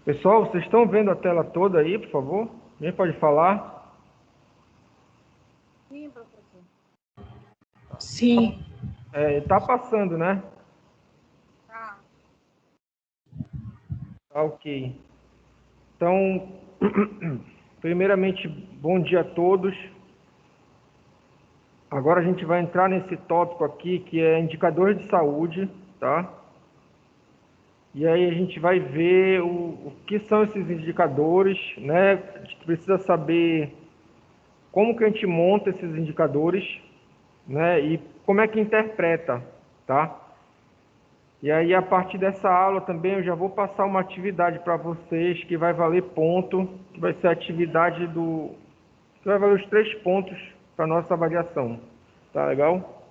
Pessoal, vocês estão vendo a tela toda aí, por favor? Quem pode falar? Sim, professor. Sim. Tá passando, né? Tá. Tá, ok. Então, primeiramente, bom dia a todos. Agora a gente vai entrar nesse tópico aqui, que é indicadores de saúde, tá? E aí a gente vai ver o que são esses indicadores, né? A gente precisa saber como que a gente monta esses indicadores, né? E como é que interpreta, tá? E aí, a partir dessa aula também, eu já vou passar uma atividade para vocês que vai valer ponto, que vai ser a atividade que vai valer os 3 pontos para nossa avaliação. Tá legal?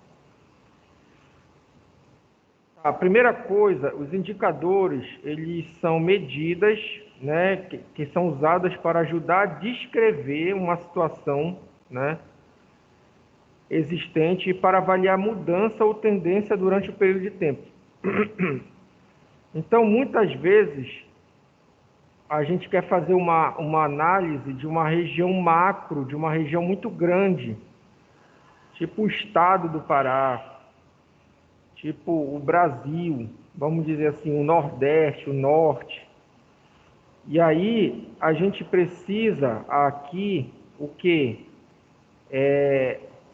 A primeira coisa, os indicadores, eles são medidas, né, que são usadas para ajudar a descrever uma situação, né, existente e para avaliar mudança ou tendência durante o período de tempo. Então, muitas vezes, a gente quer fazer uma análise de uma região macro, de uma região muito grande, tipo o estado do Pará, tipo o Brasil, vamos dizer assim, o Nordeste, o Norte. E aí, a gente precisa aqui, o quê?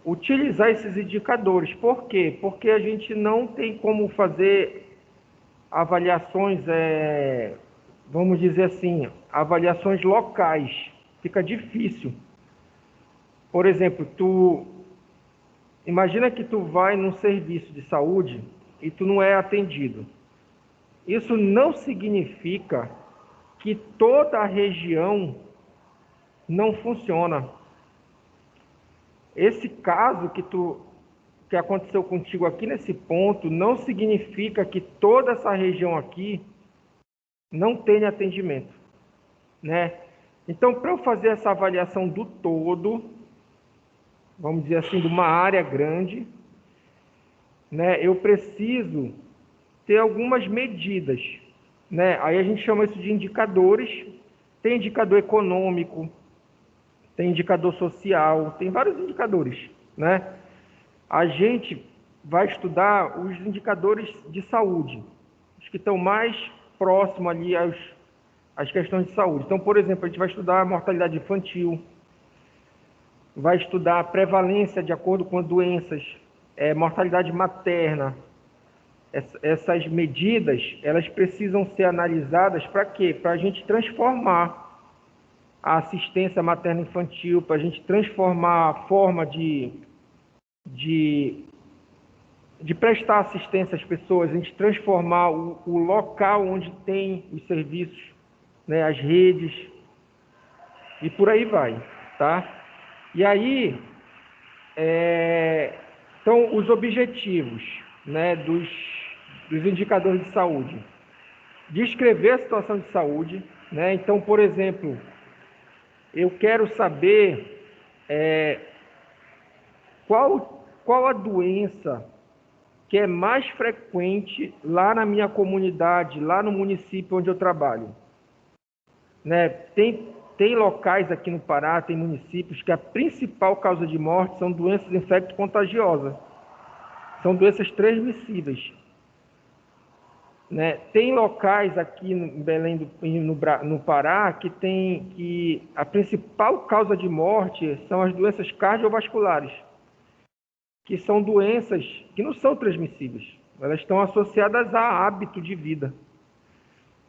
Utilizar esses indicadores. Por quê? Porque a gente não tem como fazer avaliações, vamos dizer assim, avaliações locais. Fica difícil. Por exemplo, imagina que tu vai num serviço de saúde e tu não é atendido. Isso não significa que toda a região não funciona. Esse caso que aconteceu contigo aqui nesse ponto não significa que toda essa região aqui não tenha atendimento, né? Então, para eu fazer essa avaliação do todo, vamos dizer assim, de uma área grande, né, eu preciso ter algumas medidas, né? Aí a gente chama isso de indicadores. Tem indicador econômico, tem indicador social, tem vários indicadores, né? A gente vai estudar os indicadores de saúde, os que estão mais próximos ali às questões de saúde. Então, por exemplo, a gente vai estudar a mortalidade infantil, vai estudar a prevalência de acordo com as doenças, mortalidade materna. Essas medidas, elas precisam ser analisadas para quê? Para a gente transformar a assistência materno-infantil, para a gente transformar a forma de prestar assistência às pessoas, a gente transformar o local onde tem os serviços, né, as redes, e por aí vai, tá? E aí, então, os objetivos, né, dos indicadores de saúde. Descrever a situação de saúde, né? Então, por exemplo, eu quero saber qual a doença que é mais frequente lá na minha comunidade, lá no município onde eu trabalho. Né? Tem locais aqui no Pará, tem municípios que a principal causa de morte são doenças infecto-contagiosas. São doenças transmissíveis. Né? Tem locais aqui em Belém, no Pará, que a principal causa de morte são as doenças cardiovasculares, que são doenças que não são transmissíveis. Elas estão associadas a hábito de vida.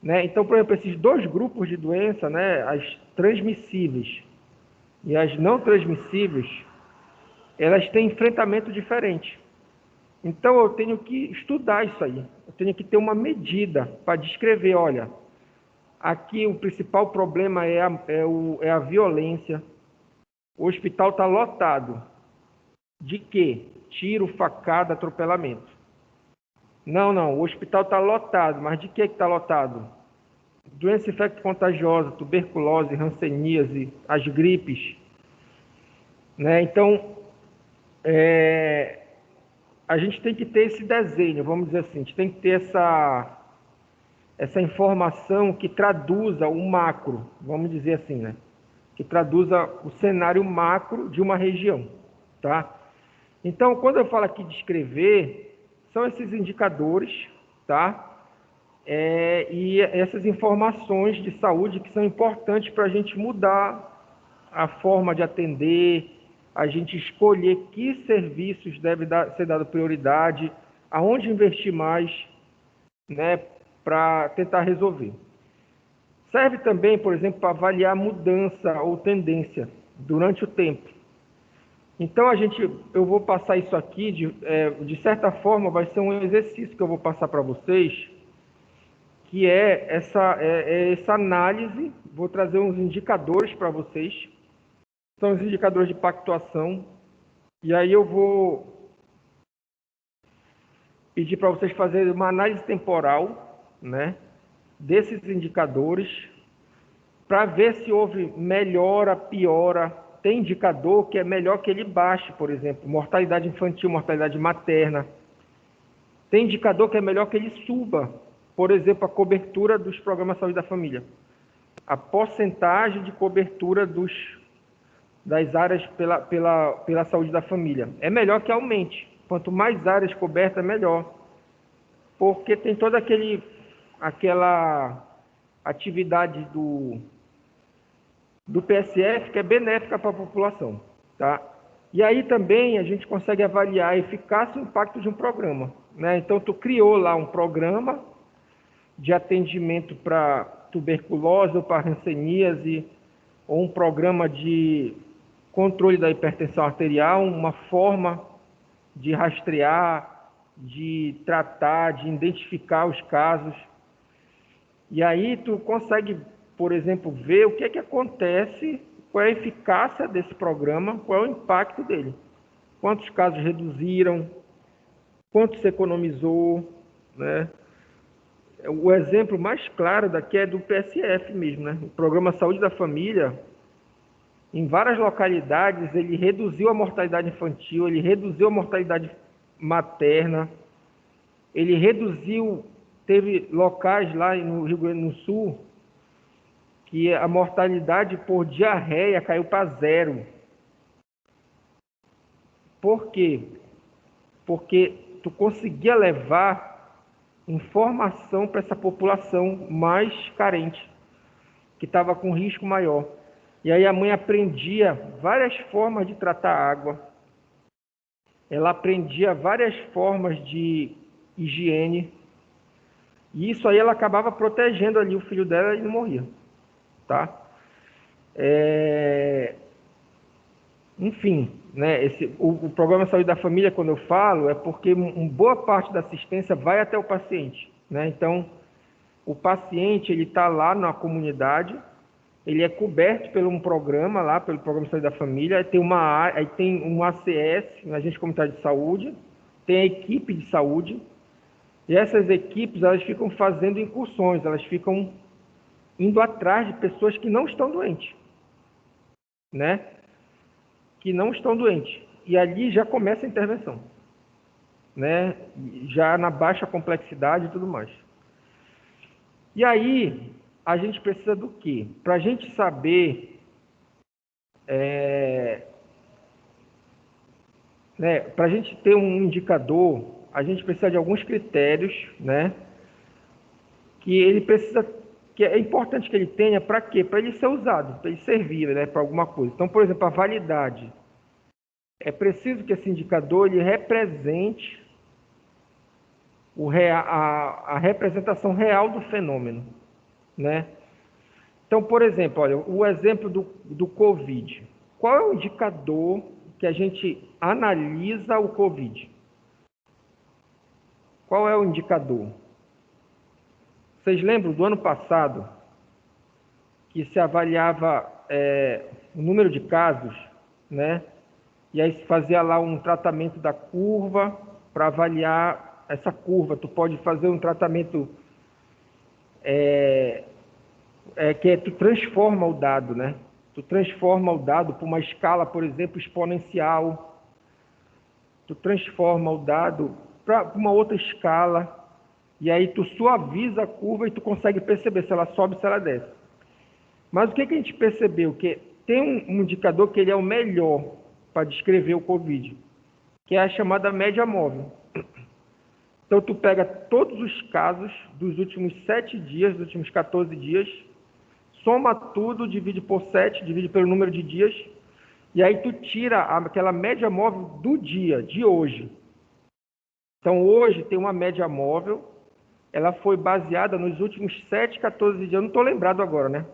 Né? Então, por exemplo, esses 2 grupos de doença, né, as transmissíveis e as não transmissíveis, elas têm enfrentamento diferente. Então, eu tenho que estudar isso aí. Eu tenho que ter uma medida para descrever, olha, aqui o principal problema é a violência. O hospital está lotado. De quê? Tiro, facada, atropelamento. Não, o hospital está lotado. Mas de que está lotado? Doença infecto-contagiosa, tuberculose, hanseníase, as gripes. Né? Então, a gente tem que ter esse desenho, vamos dizer assim, a gente tem que ter essa informação que traduza o macro, vamos dizer assim, né? Que traduza o cenário macro de uma região, tá? Então, quando eu falo aqui de escrever, são esses indicadores, tá? E essas informações de saúde que são importantes para a gente mudar a forma de atender, a gente escolher que serviços deve ser dado prioridade, aonde investir mais, né, para tentar resolver. Serve também, por exemplo, para avaliar mudança ou tendência durante o tempo. Então, eu vou passar isso aqui, de certa forma, vai ser um exercício que eu vou passar para vocês, que é essa análise. Vou trazer uns indicadores para vocês, são os indicadores de pactuação, e aí eu vou pedir para vocês fazerem uma análise temporal, né, desses indicadores, para ver se houve melhora, piora. Tem indicador que é melhor que ele baixe, por exemplo, mortalidade infantil, mortalidade materna. Tem indicador que é melhor que ele suba, por exemplo, a cobertura dos programas de saúde da família. A porcentagem de cobertura das áreas pela saúde da família. É melhor que aumente. Quanto mais áreas cobertas, melhor. Porque tem toda aquela atividade do PSF que é benéfica para a população, tá? E aí também a gente consegue avaliar a eficácia e o impacto de um programa, né? Então, tu criou lá um programa de atendimento para tuberculose ou para hanseníase, ou um programa de controle da hipertensão arterial, uma forma de rastrear, de tratar, de identificar os casos. E aí tu consegue, por exemplo, ver o que é que acontece, qual é a eficácia desse programa, qual é o impacto dele. Quantos casos reduziram, quanto se economizou, né? O exemplo mais claro daqui é do PSF mesmo, né? O Programa Saúde da Família, em várias localidades, ele reduziu a mortalidade infantil, ele reduziu a mortalidade materna, ele reduziu, teve locais lá no Rio Grande do Sul, que a mortalidade por diarreia caiu para 0. Por quê? Porque tu conseguia levar informação para essa população mais carente, que estava com risco maior. E aí a mãe aprendia várias formas de tratar a água, ela aprendia várias formas de higiene, e isso aí ela acabava protegendo ali o filho dela e não morria, tá? Enfim, né, o programa Saúde da Família, quando eu falo, é porque uma boa parte da assistência vai até o paciente, né? Então, o paciente, ele está lá na comunidade, ele é coberto por um programa lá, pelo Programa Saúde da Família, aí tem um ACS, um Agente Comunitário de Saúde, tem a equipe de saúde, e essas equipes, elas ficam fazendo incursões, elas ficam indo atrás de pessoas que não estão doentes, né? Que não estão doentes. E ali já começa a intervenção, né? Já na baixa complexidade e tudo mais. E aí, a gente precisa do quê? Para a gente saber, né, para a gente ter um indicador, a gente precisa de alguns critérios, né? Que é importante que ele tenha para quê? Para ele ser usado, para ele servir, né, para alguma coisa. Então, por exemplo, a validade. É preciso que esse indicador ele represente a representação real do fenômeno, né? Então, por exemplo, olha, o exemplo do Covid. Qual é o indicador que a gente analisa o Covid? Qual é o indicador? Vocês lembram do ano passado que se avaliava o número de casos, né? E aí se fazia lá um tratamento da curva para avaliar essa curva. Tu pode fazer um tratamento tu transforma o dado, né? Tu transforma o dado para uma escala, por exemplo, exponencial. tu transforma o dado para uma outra escala, e aí tu suaviza a curva e tu consegue perceber se ela sobe ou se ela desce. Mas o que a gente percebeu? Que tem um indicador que ele é o melhor para descrever o Covid, que é a chamada média móvel. Então, tu pega todos os casos dos últimos 7 dias, dos últimos 14 dias, soma tudo, divide por 7, divide pelo número de dias, e aí tu tira aquela média móvel do dia, de hoje. Então, hoje tem uma média móvel, ela foi baseada nos últimos 7, 14 dias. Eu não estou lembrado agora, né?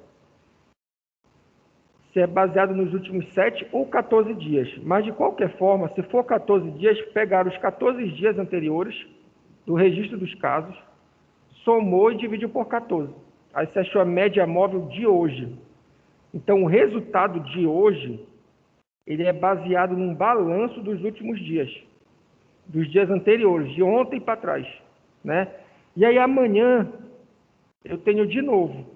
Se é baseado nos últimos 7 ou 14 dias. Mas, de qualquer forma, se for 14 dias, pegar os 14 dias anteriores do registro dos casos, somou e dividiu por 14. Aí você achou a média móvel de hoje. Então, o resultado de hoje, ele é baseado num balanço dos últimos dias, dos dias anteriores, de ontem para trás, né? E aí amanhã eu tenho de novo,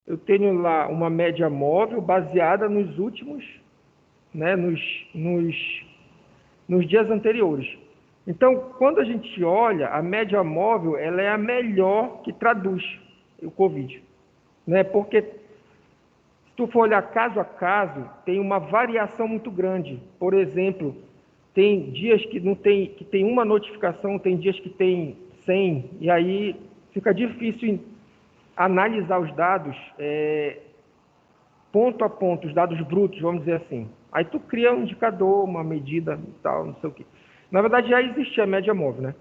eu tenho lá uma média móvel baseada nos últimos, né, nos dias anteriores. Então, quando a gente olha, a média móvel, ela é a melhor que traduz o Covid, né? Porque se tu for olhar caso a caso, tem uma variação muito grande. Por exemplo, tem dias que não tem, que tem uma notificação, tem dias que tem 100, e aí fica difícil analisar os dados ponto a ponto, os dados brutos, vamos dizer assim. Aí tu cria um indicador, uma medida e tal, não sei o quê. Na verdade, já existia a média móvel, né?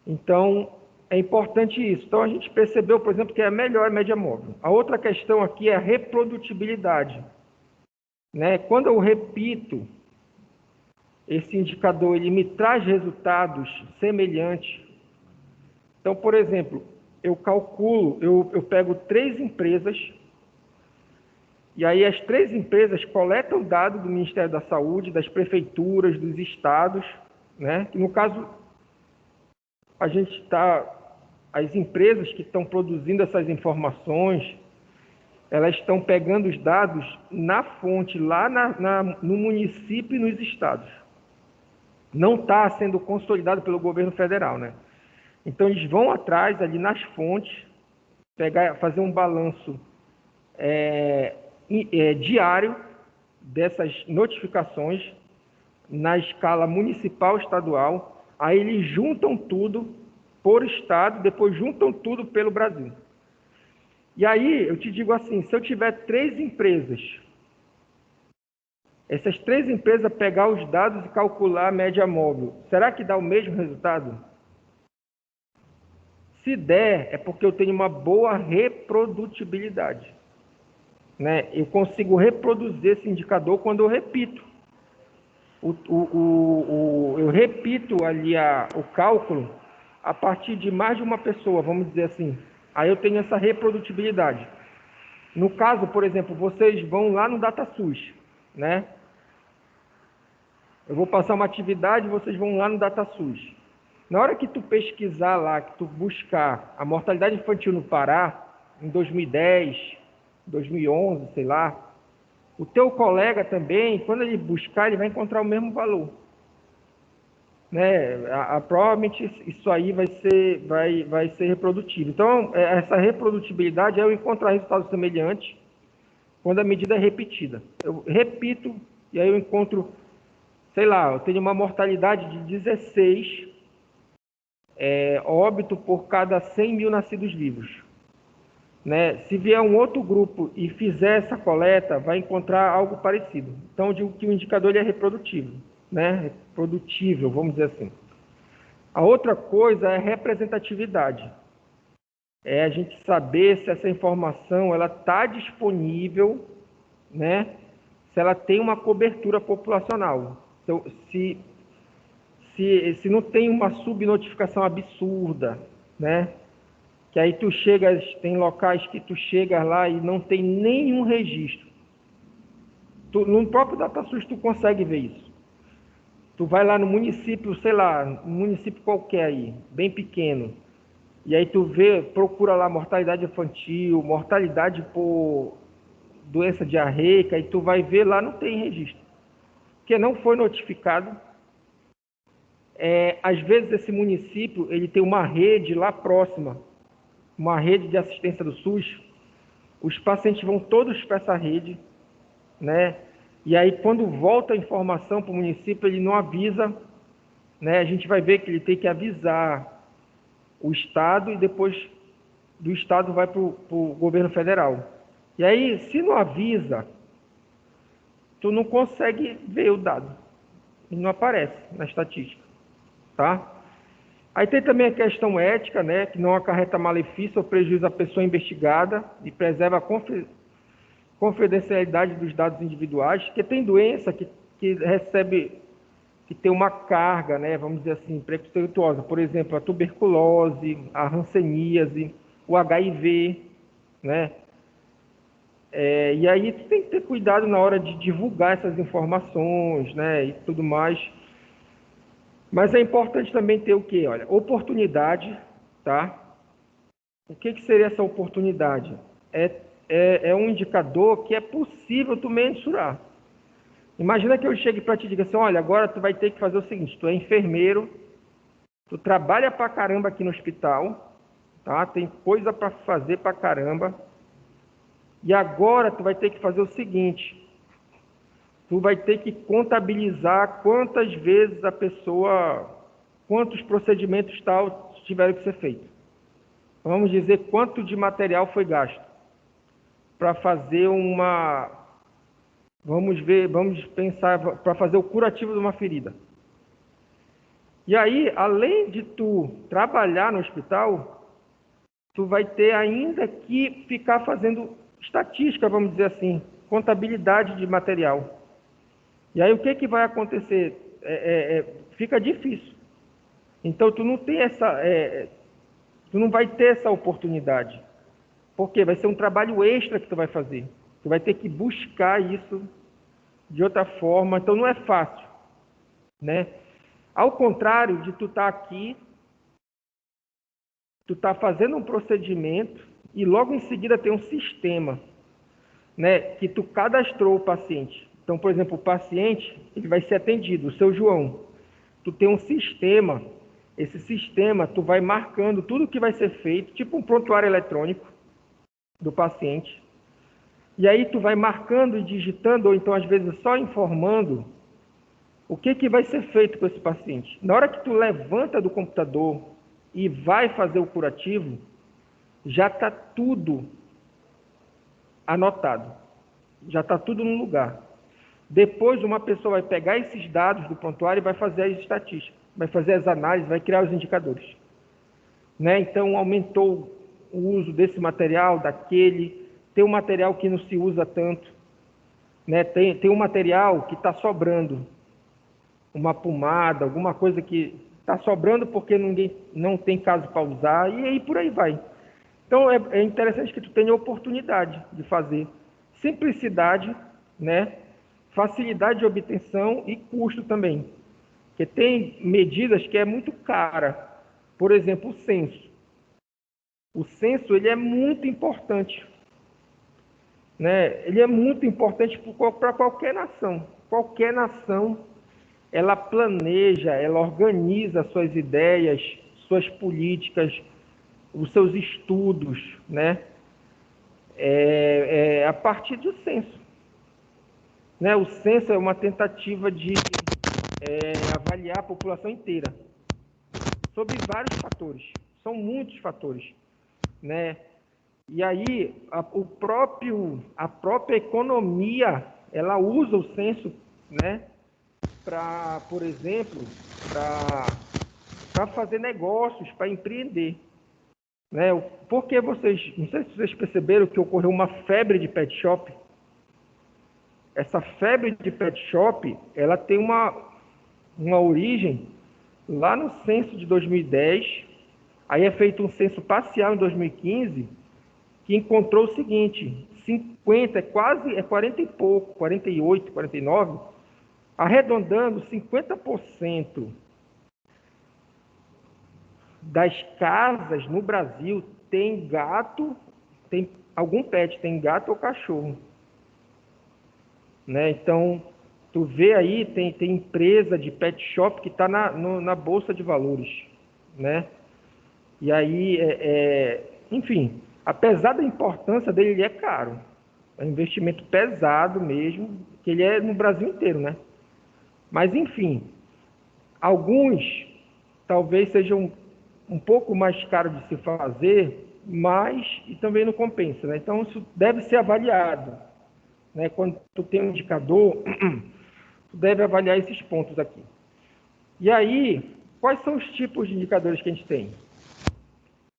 Então, é importante isso. Então, a gente percebeu, por exemplo, que é a melhor média móvel. A outra questão aqui é a reprodutibilidade, né? Quando eu repito, esse indicador ele me traz resultados semelhantes. Então, por exemplo, eu calculo, eu pego 3 empresas, e aí as 3 empresas coletam dados do Ministério da Saúde, das prefeituras, dos estados, né? Que no caso, a gente está, as empresas que estão produzindo essas informações, elas estão pegando os dados na fonte, lá no município e nos estados. Não está sendo consolidado pelo governo federal, né? Então, eles vão atrás, ali nas fontes, fazer um balanço diário dessas notificações na escala municipal, estadual. Aí eles juntam tudo por estado, depois juntam tudo pelo Brasil. E aí, eu te digo assim, se eu tiver 3 empresas, essas 3 empresas pegar os dados e calcular a média móvel, será que dá o mesmo resultado? Se der, é porque eu tenho uma boa reprodutibilidade, né? Eu consigo reproduzir esse indicador quando eu repito. Eu repito ali o cálculo a partir de mais de uma pessoa, vamos dizer assim. Aí eu tenho essa reprodutibilidade. No caso, por exemplo, vocês vão lá no DataSUS, né? Eu vou passar uma atividade e vocês vão lá no DataSUS. Na hora que tu pesquisar lá, que tu buscar a mortalidade infantil no Pará, em 2010, 2011, sei lá, o teu colega também, quando ele buscar, ele vai encontrar o mesmo valor, né? Provavelmente isso aí vai ser reprodutivo. Então, essa reprodutibilidade é eu encontrar resultados semelhantes quando a medida é repetida. Eu repito e aí eu encontro, sei lá, eu tenho uma mortalidade de 16 óbito por cada 100 mil nascidos vivos, né? Se vier um outro grupo e fizer essa coleta, vai encontrar algo parecido. Então, eu digo que o indicador ele é reprodutivo, né? Reprodutível, vamos dizer assim. A outra coisa é representatividade. É a gente saber se essa informação ela está disponível, né? Se ela tem uma cobertura populacional. Então, se não tem uma subnotificação absurda, né? Que aí tu chegas, tem locais que tu chegas lá e não tem nenhum registro. No próprio DataSUS tu consegue ver isso. Tu vai lá no município, sei lá, um município qualquer aí, bem pequeno, e aí tu procura lá mortalidade infantil, mortalidade por doença diarreica, e tu vai ver lá, não tem registro. Porque não foi notificado, Às vezes esse município ele tem uma rede lá próxima, uma rede de assistência do SUS. Os pacientes vão todos para essa rede, né? E aí quando volta a informação para o município, ele não avisa, né? A gente vai ver que ele tem que avisar o estado e depois do estado vai para o governo federal. E aí, se não avisa, tu não consegue ver o dado. E não aparece na estatística, tá? Aí tem também a questão ética, né, que não acarreta malefício ou prejuízo à pessoa investigada e preserva a confidencialidade dos dados individuais, porque tem doença que recebe, que tem uma carga, né, vamos dizer assim, preconceituosa. Por exemplo, a tuberculose, a hanseníase, o HIV, né? E aí tu tem que ter cuidado na hora de divulgar essas informações, né, e tudo mais. Mas é importante também ter o quê? Olha, oportunidade, tá? O que seria essa oportunidade? É um indicador que é possível tu mensurar. Imagina que eu chegue para te diga assim, olha, agora tu vai ter que fazer o seguinte, tu é enfermeiro, tu trabalha pra caramba aqui no hospital, tá? Tem coisa para fazer pra caramba, e agora tu vai ter que fazer o seguinte, tu vai ter que contabilizar quantas vezes a pessoa, quantos procedimentos tal tiveram que ser feitos. Vamos dizer quanto de material foi gasto para fazer vamos pensar, para fazer o curativo de uma ferida. E aí, além de tu trabalhar no hospital, tu vai ter ainda que ficar fazendo estatística, vamos dizer assim, contabilidade de material. E aí o que vai acontecer? Fica difícil. Então tu não tem tu não vai ter essa oportunidade. Por quê? Vai ser um trabalho extra que tu vai fazer. Tu vai ter que buscar isso de outra forma. Então não é fácil, né? Ao contrário de tu estar aqui, tu tá fazendo um procedimento e logo em seguida tem um sistema, né, que tu cadastrou o paciente. Então, por exemplo, o paciente, ele vai ser atendido, o seu João. Tu tem um sistema, esse sistema tu vai marcando tudo que vai ser feito, tipo um prontuário eletrônico do paciente. E aí tu vai marcando e digitando, ou então às vezes só informando o que vai ser feito com esse paciente. Na hora que tu levanta do computador e vai fazer o curativo, já está tudo anotado. Já está tudo no lugar. Depois uma pessoa vai pegar esses dados do prontuário e vai fazer as estatísticas, vai fazer as análises, vai criar os indicadores. Né? Então aumentou o uso desse material, daquele, tem um material que não se usa tanto, né? Tem um material que está sobrando, uma pomada, alguma coisa que está sobrando porque ninguém não tem caso para usar, e aí por aí vai. Então é interessante que tu tenha oportunidade de fazer. Simplicidade, né? Facilidade de obtenção e custo também. Porque tem medidas que é muito cara. Por exemplo, o censo. O censo ele é muito importante. Né? Ele é muito importante para qualquer nação. Qualquer nação, ela planeja, ela organiza suas ideias, suas políticas, os seus estudos, né? A partir do censo. Né? O censo é uma tentativa de avaliar a população inteira sobre vários fatores. São muitos fatores, né? E aí a própria economia ela usa o censo, né? Para, por exemplo, para fazer negócios, para empreender. Né? Porque vocês, não sei se vocês perceberam que ocorreu uma febre de pet shop. Essa febre de pet shop, ela tem uma origem lá no censo de 2010. Aí é feito um censo parcial em 2015, que encontrou o seguinte, 50, é 40 e pouco, 48, 49, arredondando 50% das casas no Brasil tem gato, tem algum pet, tem gato ou cachorro. Né? Então, Tu vê aí, tem empresa de pet shop que está na Bolsa de Valores, né? E aí, enfim, apesar da importância dele, ele é caro. É um investimento pesado mesmo, que ele é no Brasil inteiro, né? Mas, enfim, alguns talvez sejam um pouco mais caros de se fazer, mas e também não compensa, né? Então, isso deve ser avaliado, né? Quando tu tem um indicador, tu deve avaliar esses pontos aqui. E aí, quais são os tipos de indicadores que a gente tem?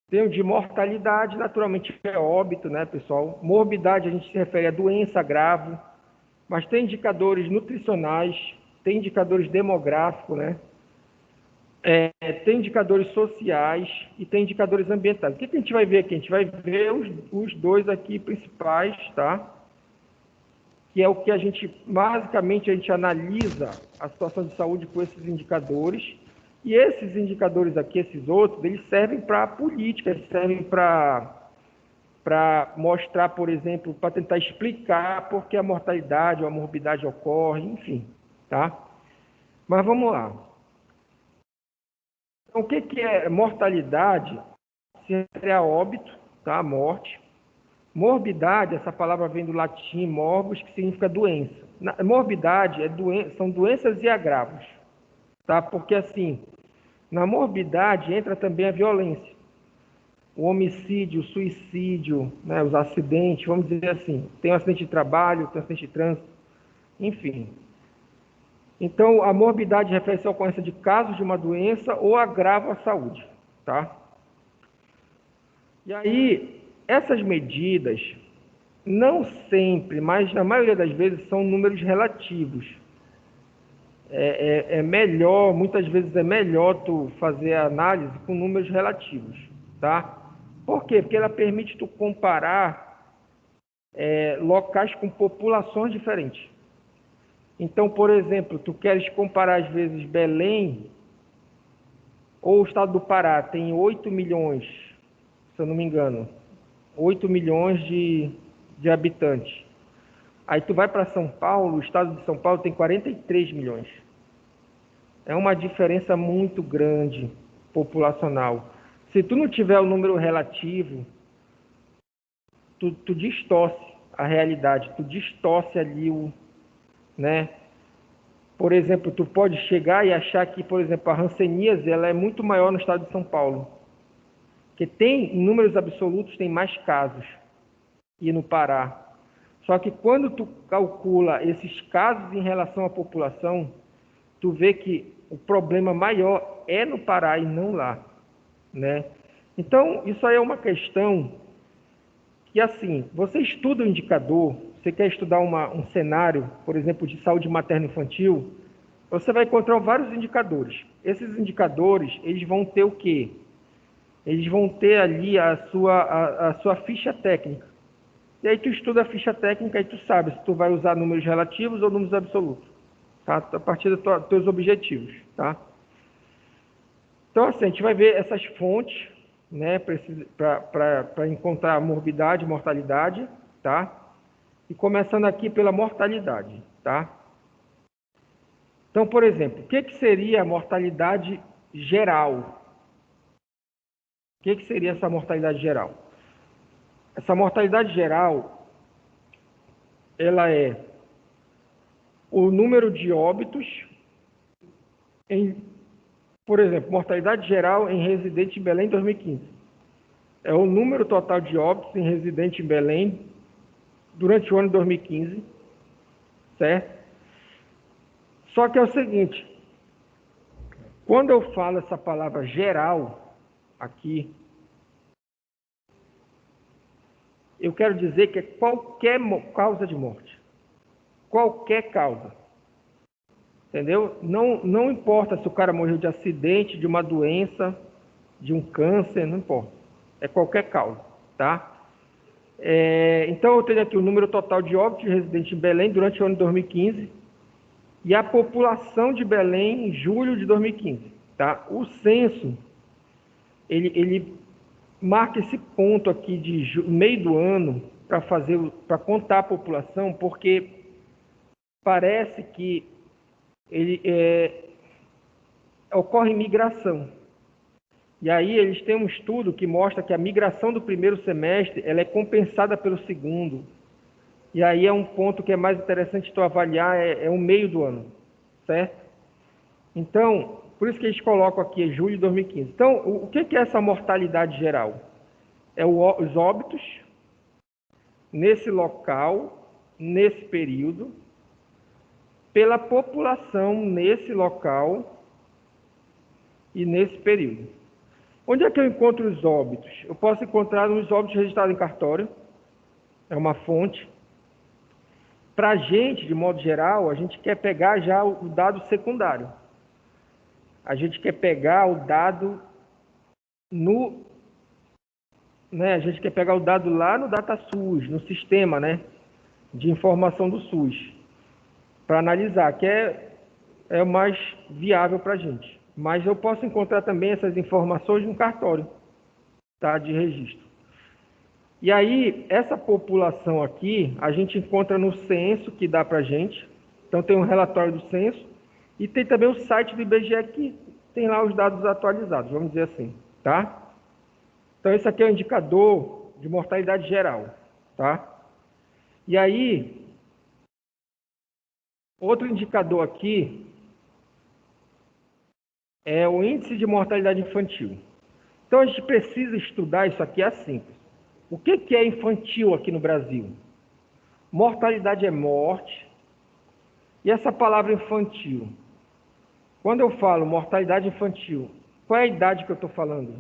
Tem o de mortalidade, naturalmente é óbito, né, pessoal? Morbidade, a gente se refere a doença, agravo, mas tem indicadores nutricionais, tem indicadores demográficos, né? Tem indicadores sociais e tem indicadores ambientais. O que a gente vai ver aqui? A gente vai ver os dois aqui principais, tá? Que é o que basicamente, a gente analisa a situação de saúde com esses indicadores. E esses indicadores aqui, esses outros, eles servem para política, eles servem para mostrar, por exemplo, para tentar explicar por que a mortalidade ou a morbidade ocorre, enfim, tá? Mas vamos lá. Então, o que é mortalidade? Se refere a óbito, tá? A morte. Morbidade, essa palavra vem do latim morbus, que significa doença. Morbidade são doenças e agravos, tá? Porque assim, na morbidade entra também a violência, o homicídio, o suicídio, né, os acidentes, vamos dizer assim. Tem um acidente de trabalho, tem um acidente de trânsito, enfim. Então, a morbidade refere-se à ocorrência de casos de uma doença ou agravo à saúde, tá? E aí, essas medidas, não sempre, mas na maioria das vezes, são números relativos. Melhor, muitas vezes é melhor tu fazer a análise com números relativos, tá? Por quê? Porque ela permite tu comparar locais com populações diferentes. Então, por exemplo, tu queres comparar às vezes Belém ou o estado do Pará, tem 8 milhões, se eu não me engano, 8 milhões de habitantes. Aí tu vai para São Paulo, o estado de São Paulo tem 43 milhões. É uma diferença muito grande populacional. Se tu não tiver o número relativo, tu distorce a realidade, tu distorce ali né? Por exemplo, tu pode chegar e achar que, por exemplo, a hanseníase ela é muito maior no estado de São Paulo. Que tem, em números absolutos, tem mais casos. E no Pará. Só que quando tu calcula esses casos em relação à população, tu vê que o problema maior é no Pará e não lá, né? Então, isso aí é uma questão que, assim, você estuda um indicador, você quer estudar um cenário, por exemplo, de saúde materno-infantil, você vai encontrar vários indicadores. Esses indicadores, eles vão ter o quê? Eles vão ter ali a sua ficha técnica. E aí tu estuda a ficha técnica e tu sabe se tu vai usar números relativos ou números absolutos, tá? A partir dos teus objetivos, tá? Então, assim, a gente vai ver essas fontes, né, para encontrar morbidade e mortalidade, tá? E começando aqui pela mortalidade, tá? Então, por exemplo, o que seria a mortalidade geral? O que seria essa mortalidade geral? Essa mortalidade geral, ela é o número de óbitos por exemplo, mortalidade geral em residente em Belém em 2015. É o número total de óbitos em residente em Belém durante o ano de 2015, certo? Só que é o seguinte, quando eu falo essa palavra geral aqui, eu quero dizer que é qualquer causa de morte. Qualquer causa. Entendeu? Não importa se o cara morreu de acidente, de uma doença, de um câncer, não importa. É qualquer causa, tá? Então, eu tenho aqui o número total de óbitos residentes em Belém durante o ano de 2015 e a população de Belém em julho de 2015, tá? O censo, ele marca esse ponto aqui de meio do ano para contar a população, porque parece que ocorre migração. E aí eles têm um estudo que mostra que a migração do primeiro semestre ela é compensada pelo segundo. E aí é um ponto que é mais interessante tu avaliar, é o meio do ano, certo? Então, por isso que eles colocam aqui julho de 2015. Então, o que é essa mortalidade geral? É os óbitos nesse local, nesse período, pela população nesse local e nesse período. Onde é que eu encontro os óbitos? Eu posso encontrar os óbitos registrados em cartório, é uma fonte. Para a gente, de modo geral, a gente quer pegar já o dado secundário. A gente quer pegar o dado a gente quer pegar o dado lá no DataSUS, no sistema, de informação do SUS, para analisar, que é o mais viável para a gente. Mas eu posso encontrar também essas informações no cartório, tá, de registro. E aí, essa população aqui, a gente encontra no censo que dá para a gente. Então, tem um relatório do censo e tem também o site do IBGE que tem lá os dados atualizados, vamos dizer assim, tá? Então, esse aqui é o indicador de mortalidade geral, tá? E aí, outro indicador aqui é o índice de mortalidade infantil. Então, a gente precisa estudar isso aqui assim. O que é infantil aqui no Brasil? Mortalidade é morte. E essa palavra infantil? Quando eu falo mortalidade infantil, qual é a idade que eu estou falando?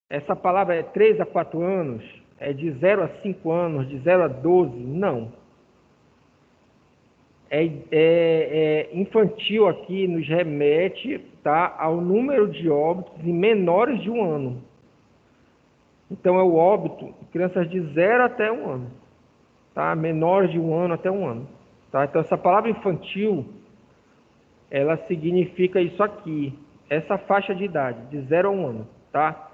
Essa palavra é 3 a 4 anos? É de 0 a 5 anos? De 0 a 12? Não. Infantil aqui nos remete, tá, ao número de óbitos em menores de 1 ano. Então, é o óbito de crianças de 0 até 1 ano. Tá? Menores de 1 ano até 1 ano. Tá? Então, essa palavra infantil, ela significa isso aqui. Essa faixa de idade, de 0 a 1 ano. Tá?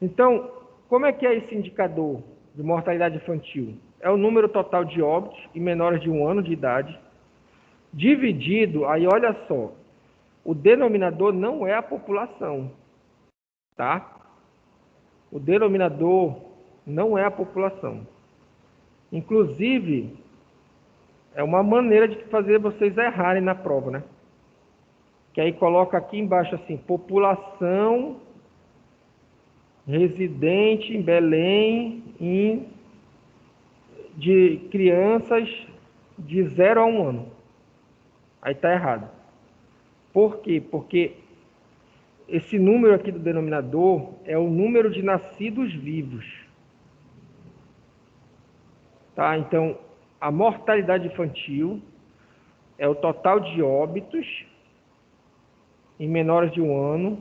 Então, como é que é esse indicador de mortalidade infantil? É o número total de óbitos em menores de 1 ano de idade, dividido, aí olha só, o denominador não é a população. Tá? O denominador não é a população. Inclusive, é uma maneira de fazer vocês errarem na prova, né? Que aí coloca aqui embaixo assim, população residente em Belém de crianças de 0 a 1 ano. Aí está errado. Por quê? Porque esse número aqui do denominador é o número de nascidos vivos. Tá? Então, a mortalidade infantil é o total de óbitos em menores de 1 ano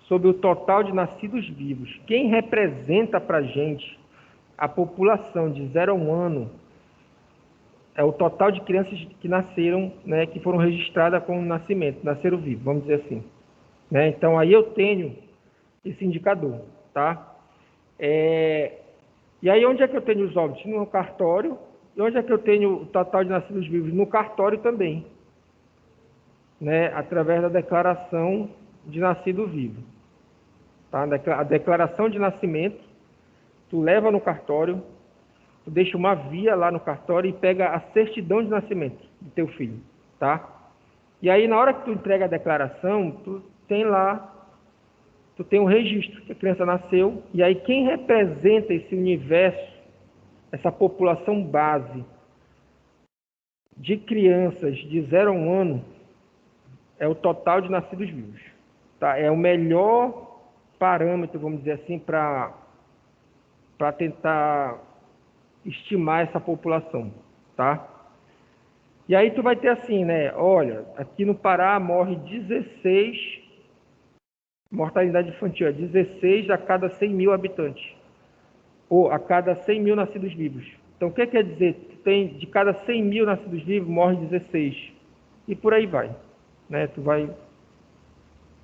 sobre o total de nascidos vivos. Quem representa para a gente a população de 0 a 1 ano é o total de crianças que nasceram, que foram registradas com nascimento, nasceram vivos, vamos dizer assim. Então, aí eu tenho esse indicador, tá? E aí, onde é que eu tenho os óbitos? No cartório. E onde é que eu tenho o total de nascidos vivos? No cartório também. Através da declaração de nascido vivo. Tá? A declaração de nascimento, tu leva no cartório, tu deixa uma via lá no cartório e pega a certidão de nascimento do teu filho. Tá? E aí, na hora que tu entrega a declaração, tu tem um registro que a criança nasceu, e aí quem representa esse universo, essa população base de crianças de 0 a 1 ano, é o total de nascidos vivos. Tá? É o melhor parâmetro, vamos dizer assim, para tentar estimar essa população. Tá? E aí tu vai ter assim, olha, aqui no Pará morre 16, mortalidade infantil, 16 a cada 100 mil habitantes, ou a cada 100 mil nascidos vivos. Então, o que quer dizer? De cada 100 mil nascidos vivos, morre 16. E por aí vai. Tu vai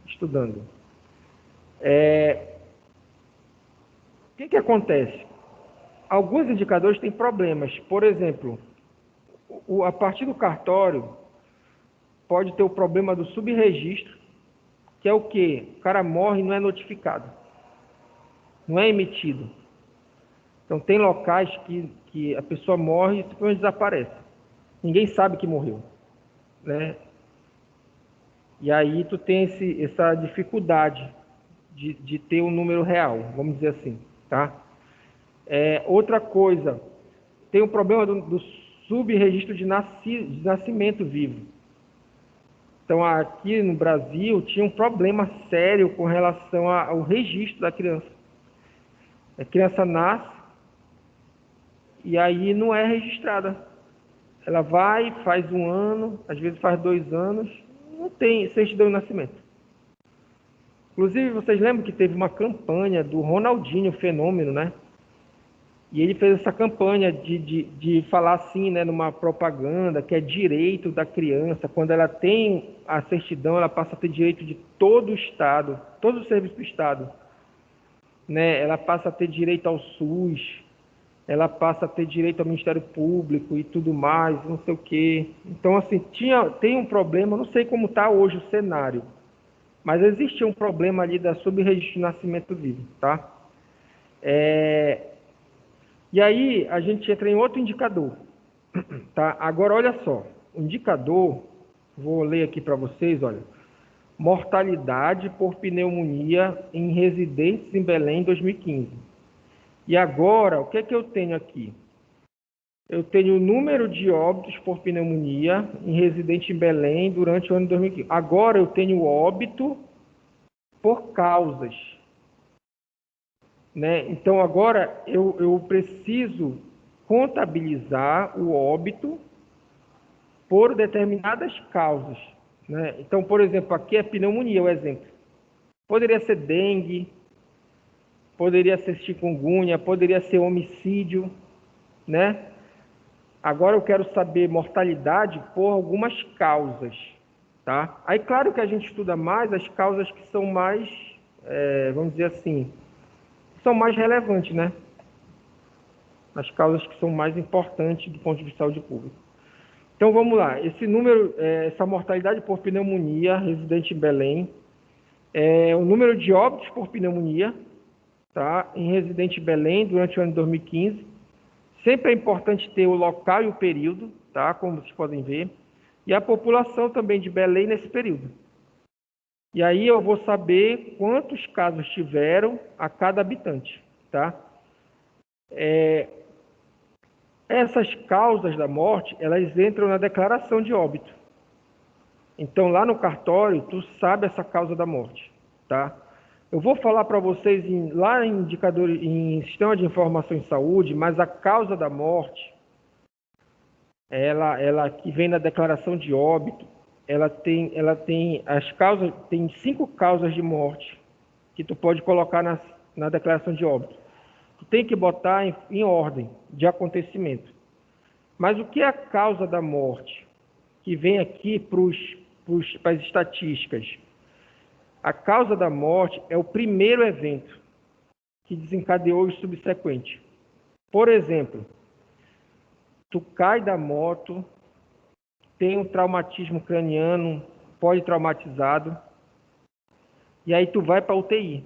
estudando. O que acontece? Alguns indicadores têm problemas. Por exemplo, A partir do cartório, pode ter o problema do subregistro, que é o quê? O cara morre e não é notificado, não é emitido. Então, tem locais que a pessoa morre e simplesmente desaparece. Ninguém sabe que morreu, né? E aí tu tem essa dificuldade de ter um número real, vamos dizer assim, tá? Outra coisa, tem o problema do subregistro de nascimento vivo. Então, aqui no Brasil, tinha um problema sério com relação ao registro da criança. A criança nasce e aí não é registrada. Ela vai, faz 1 ano, às vezes faz 2 anos, não tem certidão de nascimento. Inclusive, vocês lembram que teve uma campanha do Ronaldinho Fenômeno, né? E ele fez essa campanha de falar assim, né, numa propaganda, que é direito da criança. Quando ela tem a certidão, ela passa a ter direito de todo o Estado, todo o serviço do Estado. Né? Ela passa a ter direito ao SUS, ela passa a ter direito ao Ministério Público e tudo mais, não sei o quê. Então, assim, tem um problema, não sei como está hoje o cenário, mas existe um problema ali da subregistro de nascimento vivo, tá? E aí a gente entra em outro indicador, tá? Agora, olha só, o indicador, vou ler aqui para vocês, olha. Mortalidade por pneumonia em residentes em Belém em 2015. E agora, o que é que eu tenho aqui? Eu tenho o número de óbitos por pneumonia em residente em Belém durante o ano de 2015. Agora eu tenho óbito por causas. Né? Então, agora eu preciso contabilizar o óbito por determinadas causas. Né? Então, por exemplo, aqui é pneumonia, o exemplo. Poderia ser dengue, poderia ser chikungunya, poderia ser homicídio, né? Agora eu quero saber mortalidade por algumas causas, tá? Aí, claro que a gente estuda mais as causas que são mais, vamos dizer assim, são mais relevantes, né? As causas que são mais importantes do ponto de vista de saúde pública. Então, vamos lá. Esse número, essa mortalidade por pneumonia residente em Belém, o número de óbitos por pneumonia, tá? Em residente em Belém durante o ano de 2015. Sempre é importante ter o local e o período, tá? Como vocês podem ver. E a população também de Belém nesse período. E aí eu vou saber quantos casos tiveram a cada habitante, tá? Essas causas da morte, elas entram na declaração de óbito. Então, lá no cartório, tu sabe essa causa da morte, tá? Eu vou falar para vocês lá em indicador, em sistema de informação em saúde, mas a causa da morte, ela que vem na declaração de óbito, ela tem as causas, tem 5 causas de morte que tu pode colocar na declaração de óbito. Tu tem que botar em ordem de acontecimento. Mas o que é a causa da morte? Que vem aqui para as estatísticas. A causa da morte é o primeiro evento que desencadeou o subsequente. Por exemplo, tu cai da moto, tem um traumatismo craniano, politraumatizado, e aí tu vai para a UTI.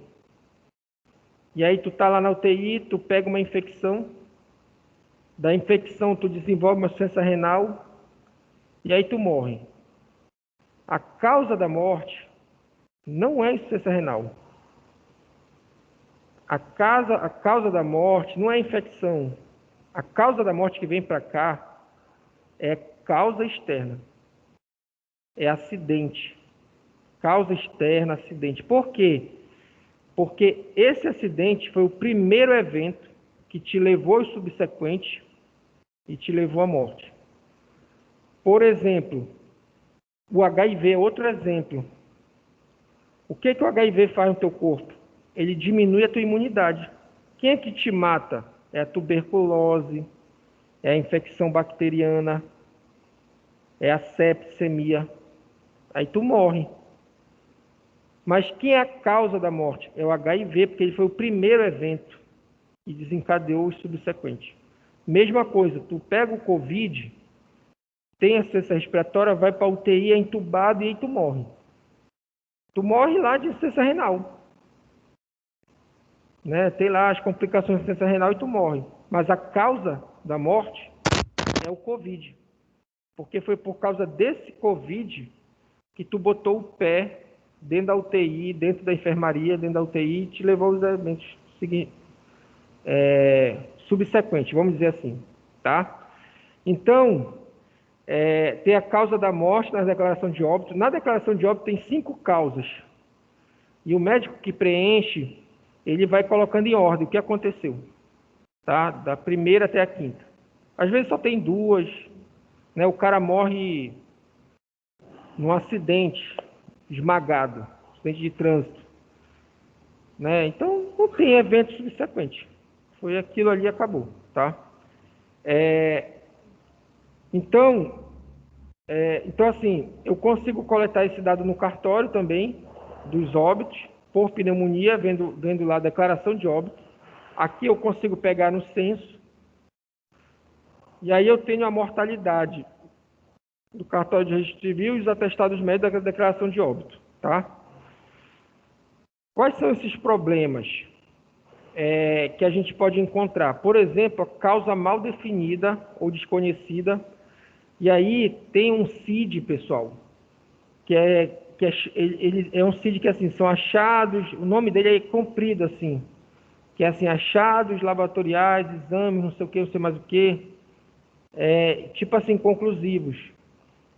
E aí tu tá lá na UTI, tu pega uma infecção, da infecção tu desenvolve uma insuficiência renal, e aí tu morre. A causa da morte não é insuficiência renal. A causa da morte não é infecção. A causa da morte que vem para cá é causa externa. É acidente. Causa externa, acidente. Por quê? Porque esse acidente foi o primeiro evento que te levou ao subsequente e te levou à morte. Por exemplo, o HIV é outro exemplo. O que o HIV faz no teu corpo? Ele diminui a tua imunidade. Quem é que te mata? É a tuberculose, é a infecção bacteriana, é a septicemia. Aí tu morre. Mas quem é a causa da morte? É o HIV, porque ele foi o primeiro evento e desencadeou os subsequentes. Mesma coisa, tu pega o Covid, tem assistência respiratória, vai para a UTI, é entubado e aí tu morre. Tu morre lá de insuficiência renal. Né? Tem lá as complicações de insuficiência renal e tu morre. Mas a causa da morte é o Covid. Porque foi por causa desse Covid que tu botou o pé dentro da UTI, dentro da enfermaria, dentro da UTI, e te levou aos eventos subsequentes, vamos dizer assim. Tá? Então, tem a causa da morte na declaração de óbito. Na declaração de óbito tem 5 causas. E o médico que preenche, ele vai colocando em ordem o que aconteceu. Tá? Da primeira até a quinta. Às vezes só tem 2. Né? O cara morre num acidente, esmagado, acidente de trânsito. Né? Então, não tem evento subsequente. Foi aquilo ali e acabou. Tá? Então, assim, eu consigo coletar esse dado no cartório também, dos óbitos, por pneumonia, vendo lá a declaração de óbito. Aqui eu consigo pegar no censo. E aí eu tenho a mortalidade do cartório de registro civil e os atestados médicos da declaração de óbito. Tá? Quais são esses problemas que a gente pode encontrar? Por exemplo, a causa mal definida ou desconhecida. E aí tem um CID, pessoal, ele é um CID que assim, são achados, o nome dele é comprido assim, que é assim, achados laboratoriais, exames, não sei o que, não sei mais o que, tipo assim, conclusivos.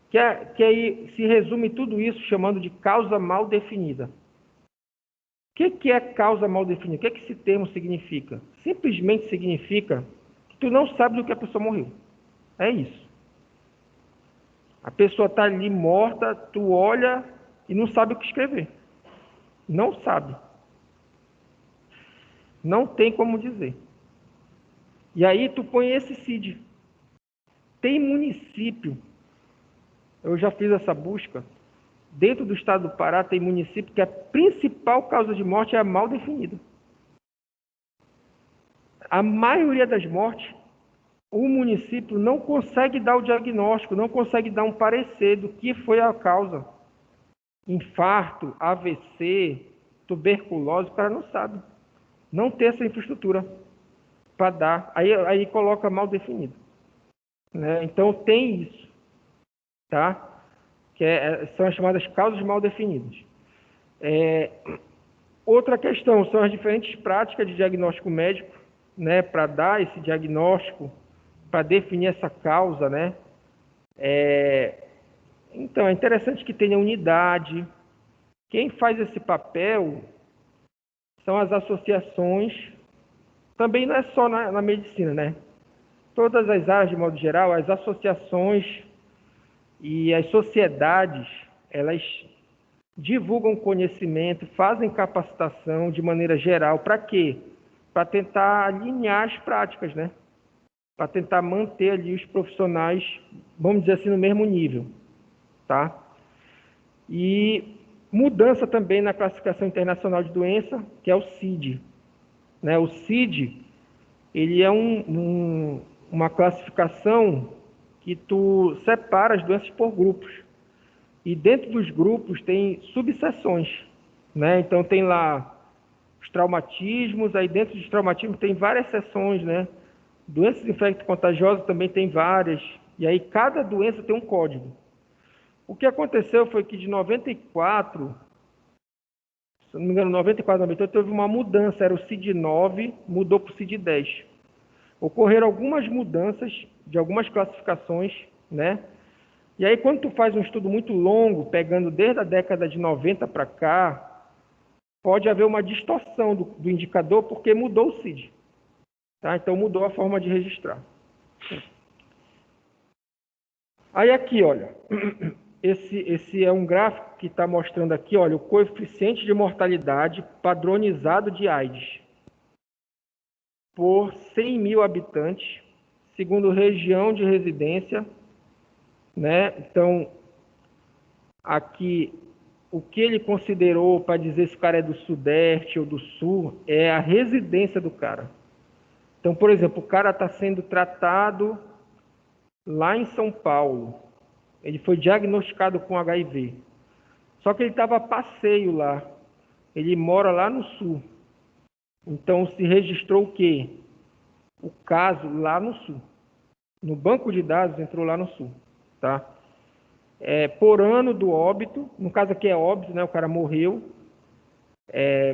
Que aí se resume tudo isso chamando de causa mal definida. O que é causa mal definida? O que esse termo significa? Simplesmente significa que tu não sabe do que a pessoa morreu. É isso. A pessoa está ali morta, tu olha e não sabe o que escrever. Não sabe. Não tem como dizer. E aí tu põe esse CID. Tem município, eu já fiz essa busca, dentro do estado do Pará tem município que a principal causa de morte é a mal definida. A maioria das mortes, o município não consegue dar o diagnóstico, não consegue dar um parecer do que foi a causa. Infarto, AVC, tuberculose, o cara não sabe. Não tem essa infraestrutura para dar. Aí coloca mal definido. Né? Então tem isso. Tá? Que são as chamadas causas mal definidas. Outra questão são as diferentes práticas de diagnóstico médico, né, para dar esse diagnóstico, para definir essa causa, né? Então, é interessante que tenha unidade. Quem faz esse papel são as associações, também não é só na medicina, né? Todas as áreas, de modo geral, as associações e as sociedades, elas divulgam conhecimento, fazem capacitação de maneira geral. Para quê? Para tentar alinhar as práticas, né? Para tentar manter ali os profissionais, vamos dizer assim, no mesmo nível. Tá? E mudança também na classificação internacional de doença, que é o CID. Né? O CID, ele é uma classificação que tu separa as doenças por grupos. E dentro dos grupos tem subseções. Né? Então tem lá os traumatismos, aí dentro dos traumatismos tem várias seções, né? Doenças infecto-contagiosas também tem várias. E aí cada doença tem um código. O que aconteceu foi que de 94, se não me engano, 94, 98, teve uma mudança. Era o CID-9, mudou para o CID-10. Ocorreram algumas mudanças de algumas classificações, né? E aí quando tu faz um estudo muito longo, pegando desde a década de 90 para cá, pode haver uma distorção do indicador porque mudou o CID. Tá? Então mudou a forma de registrar. Aí aqui, olha, esse é um gráfico que está mostrando aqui, olha, o coeficiente de mortalidade padronizado de AIDS por 100 mil habitantes, segundo região de residência, né? Então, aqui, o que ele considerou para dizer se o cara é do Sudeste ou do Sul é a residência do cara. Então, por exemplo, o cara está sendo tratado lá em São Paulo. Ele foi diagnosticado com HIV. Só que ele estava a passeio lá. Ele mora lá no sul. Então se registrou o quê? O caso lá no sul. No banco de dados entrou lá no sul, tá? Por ano do óbito, no caso aqui é óbito, né? O cara morreu.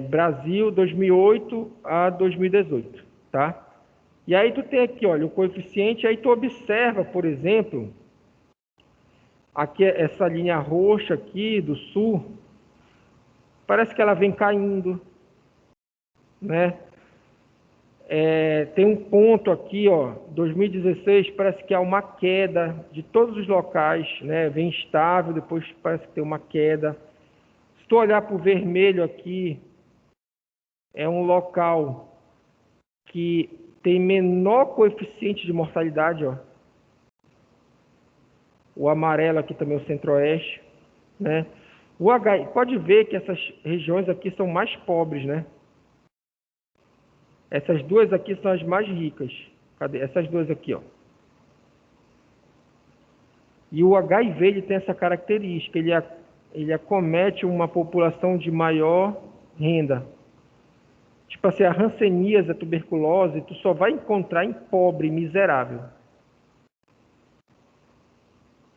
Brasil, 2008 a 2018, tá? E aí tu tem aqui, olha, o coeficiente, aí tu observa, por exemplo, aqui essa linha roxa aqui do sul, parece que ela vem caindo, né? Tem um ponto aqui, ó, 2016, parece que há uma queda de todos os locais, né? Vem estável, depois parece que tem uma queda. Se tu olhar para o vermelho aqui, é um local que tem menor coeficiente de mortalidade, ó. O amarelo aqui também é o centro-oeste, né? Pode ver que essas regiões aqui são mais pobres, né? Essas duas aqui são as mais ricas. Cadê? Essas duas aqui, ó. E o HIV ele tem essa característica, ele acomete uma população de maior renda. Tipo assim, a hanseníase, a tuberculose, tu só vai encontrar em pobre, miserável.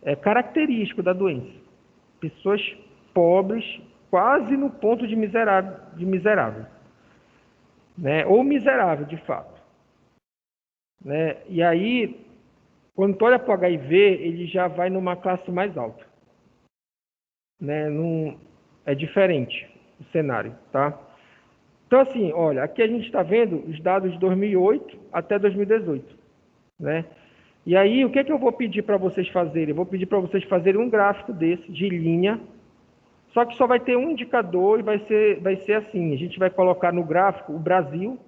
É característico da doença. Pessoas pobres, quase no ponto de miserável. Né? Ou miserável, de fato. Né? E aí, quando tu olha para o HIV, ele já vai numa classe mais alta. Né? É diferente o cenário, tá? Então, assim, olha, aqui a gente está vendo os dados de 2008 até 2018, né? E aí, o que é que eu vou pedir para vocês fazerem? Eu vou pedir para vocês fazerem um gráfico desse, de linha, só que só vai ter um indicador e vai ser assim, a gente vai colocar no gráfico o Brasil.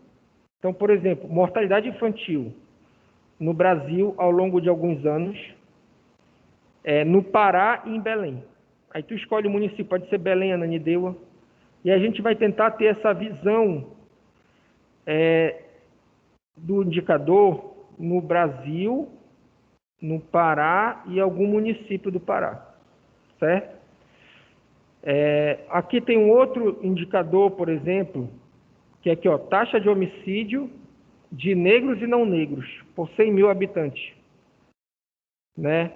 Então, por exemplo, mortalidade infantil no Brasil ao longo de alguns anos, no Pará e em Belém. Aí tu escolhe o município, pode ser Belém, Ananindeua, e a gente vai tentar ter essa visão do indicador no Brasil, no Pará e algum município do Pará, certo? Aqui tem um outro indicador, por exemplo, que é aqui, ó, taxa de homicídio de negros e não negros por 100 mil habitantes, né?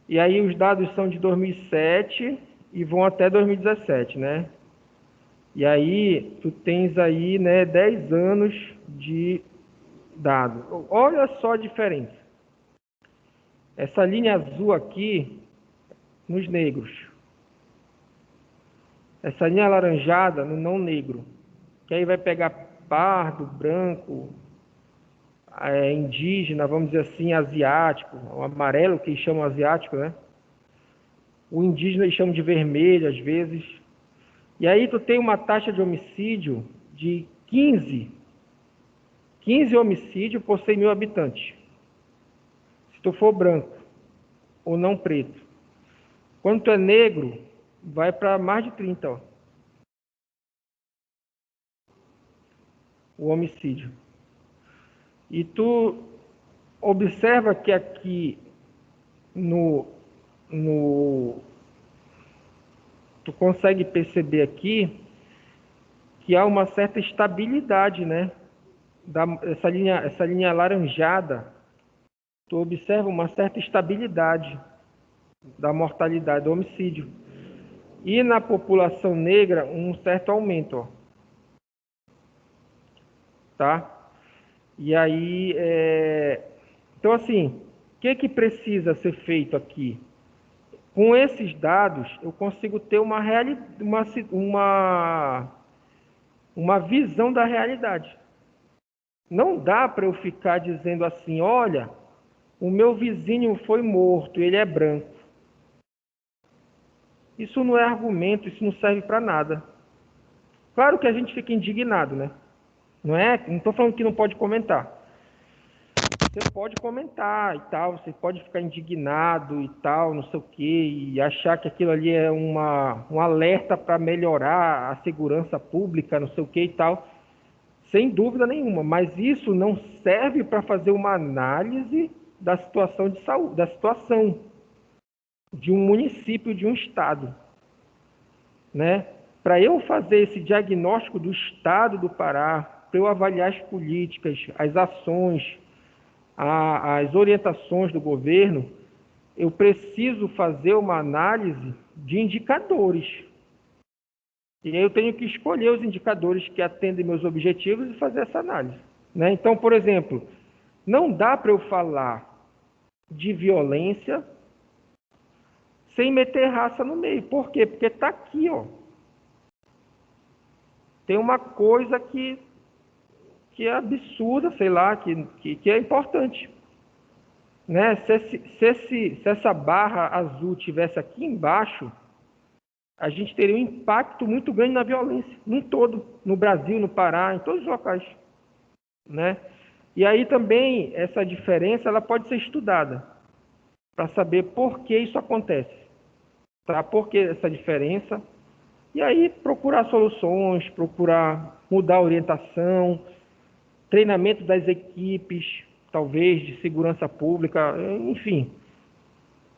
E aí os dados são de 2007 e vão até 2017, né? E aí tu tens aí, né, 10 anos de dado. Olha só a diferença. Essa linha azul aqui nos negros. Essa linha alaranjada no não negro. Que aí vai pegar pardo, branco, indígena, vamos dizer assim, asiático, o amarelo que eles chamam asiático, né? O indígena eles chamam de vermelho às vezes. E aí tu tem uma taxa de homicídio de 15 homicídios por 100 mil habitantes. Se tu for branco ou não preto. Quando tu é negro, vai para mais de 30, ó. O homicídio. E tu observa que aqui tu consegue perceber aqui que há uma certa estabilidade, né? Essa linha alaranjada, tu observa uma certa estabilidade da mortalidade, do homicídio. E na população negra, um certo aumento, ó. Tá? E aí, então assim, o que precisa ser feito aqui? Com esses dados, eu consigo ter uma visão da realidade. Não dá para eu ficar dizendo assim, olha, o meu vizinho foi morto, ele é branco. Isso não é argumento, isso não serve para nada. Claro que a gente fica indignado, né? Não estou falando que não pode comentar. Você pode comentar e tal, você pode ficar indignado e tal, não sei o quê, e achar que aquilo ali é um alerta para melhorar a segurança pública, não sei o quê e tal, sem dúvida nenhuma, mas isso não serve para fazer uma análise da situação de saúde, da situação. de um município, de um estado, né? Para eu fazer esse diagnóstico do estado do Pará, para eu avaliar as políticas, as ações, as orientações do governo, eu preciso fazer uma análise de indicadores. E aí eu tenho que escolher os indicadores que atendem meus objetivos e fazer essa análise, né? Então, por exemplo, não dá para eu falar de violência sem meter raça no meio. Por quê? Porque está aqui, ó. Tem uma coisa que é absurda, sei lá, que é importante, né? Se essa barra azul tivesse aqui embaixo, a gente teria um impacto muito grande na violência, num todo, no Brasil, no Pará, em todos os locais, né? E aí também essa diferença ela pode ser estudada para saber por que isso acontece, tá? Por que essa diferença? E aí procurar soluções, procurar mudar a orientação, treinamento das equipes, talvez de segurança pública, enfim.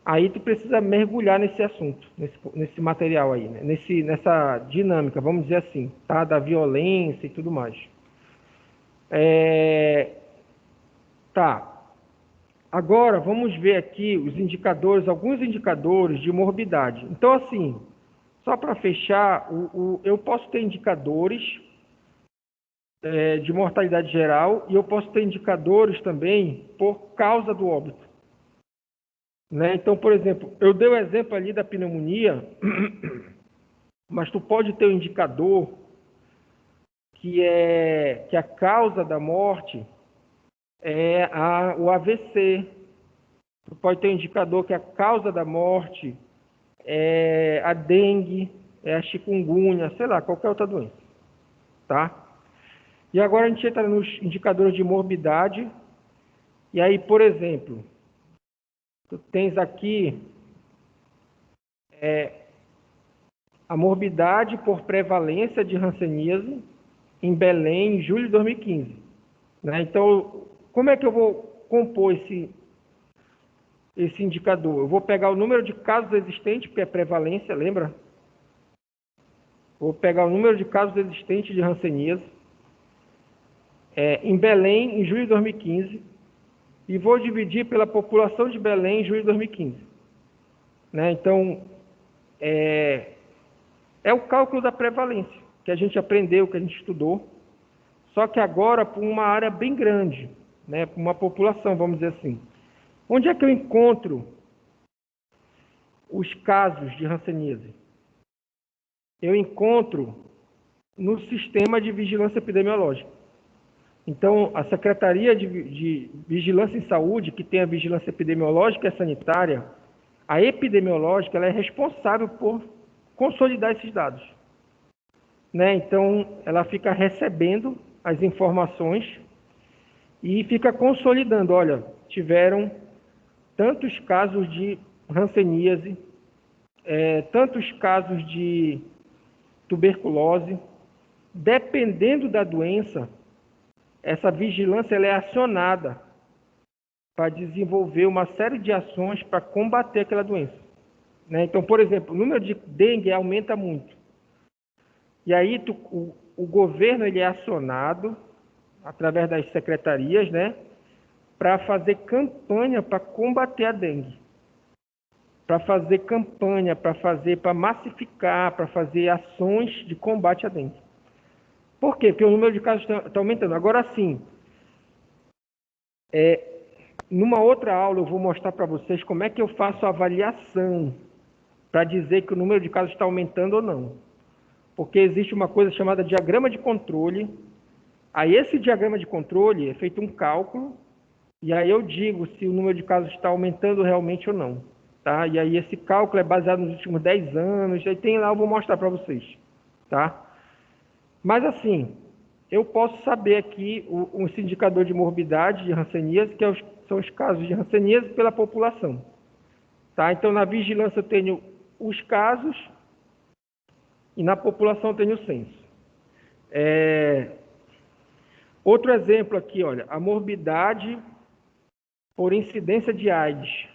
Aí tu precisa mergulhar nesse assunto, nesse material aí, né? Nessa dinâmica, vamos dizer assim, tá? Da violência e tudo mais. Tá. Agora vamos ver aqui os indicadores, alguns indicadores de morbidade. Então, assim, só para fechar, eu posso ter indicadores de mortalidade geral e eu posso ter indicadores também por causa do óbito, né? Então, por exemplo, eu dei o exemplo ali da pneumonia, mas tu pode ter um indicador que a causa da morte é o AVC. Tu pode ter um indicador que a causa da morte é a dengue, é a chikungunya, sei lá, qualquer outra doença, tá? E agora a gente entra nos indicadores de morbidade. E aí, por exemplo, tu tens aqui a morbidade por prevalência de hanseníase em Belém, em julho de 2015. Né? Então, como é que eu vou compor esse indicador? Eu vou pegar o número de casos existentes, porque é prevalência, lembra? Vou pegar o número de casos existentes de hanseníase em Belém, em julho de 2015, e vou dividir pela população de Belém em julho de 2015. Né? Então, é o cálculo da prevalência, que a gente aprendeu, que a gente estudou, só que agora por uma área bem grande, né? Por uma população, vamos dizer assim. Onde é que eu encontro os casos de hanseníase? Eu encontro no sistema de vigilância epidemiológica. Então, a Secretaria de Vigilância em Saúde, que tem a vigilância epidemiológica e sanitária, a epidemiológica ela é responsável por consolidar esses dados, né? Então, ela fica recebendo as informações e fica consolidando. Olha, tiveram tantos casos de hanseníase, tantos casos de tuberculose. Dependendo da doença, essa vigilância ela é acionada para desenvolver uma série de ações para combater aquela doença, né? Então, por exemplo, o número de dengue aumenta muito. E aí o governo ele é acionado através das secretarias, né, para fazer campanha para combater a dengue, para fazer campanha, para massificar, para fazer ações de combate à dengue. Por quê? Porque o número de casos está aumentando. Agora sim, numa outra aula eu vou mostrar para vocês como é que eu faço a avaliação para dizer que o número de casos está aumentando ou não. Porque existe uma coisa chamada diagrama de controle. Aí esse diagrama de controle é feito um cálculo, e aí eu digo se o número de casos está aumentando realmente ou não. Tá? E aí esse cálculo é baseado nos últimos 10 anos, aí tem lá, eu vou mostrar para vocês. Tá? Mas assim, eu posso saber aqui esse indicador de morbidade de hanseníase, que são os casos de hanseníase pela população. Tá? Então na vigilância eu tenho os casos e na população eu tenho o censo. Outro exemplo aqui, olha, a morbidade por incidência de AIDS.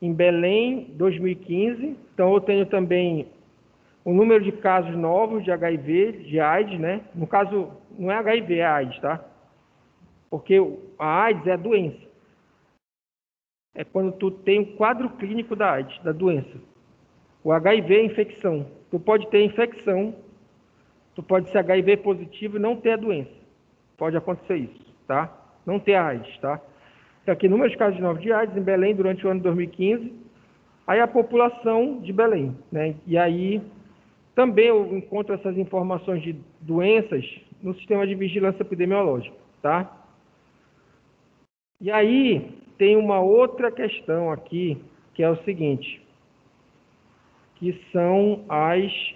em Belém, 2015. Então, eu tenho também o número de casos novos de HIV, de AIDS, né? No caso, não é HIV, é AIDS, tá? Porque a AIDS é a doença. É quando tu tem o quadro clínico da AIDS, da doença. O HIV é infecção. Tu pode ter infecção, tu pode ser HIV positivo e não ter a doença. Pode acontecer isso, tá? Não ter a AIDS, tá? Então, aqui, número de casos novos de AIDS em Belém durante o ano de 2015. Aí a população de Belém, né? E aí também eu encontro essas informações de doenças no sistema de vigilância epidemiológica, tá? E aí tem uma outra questão aqui, que é o seguinte, que são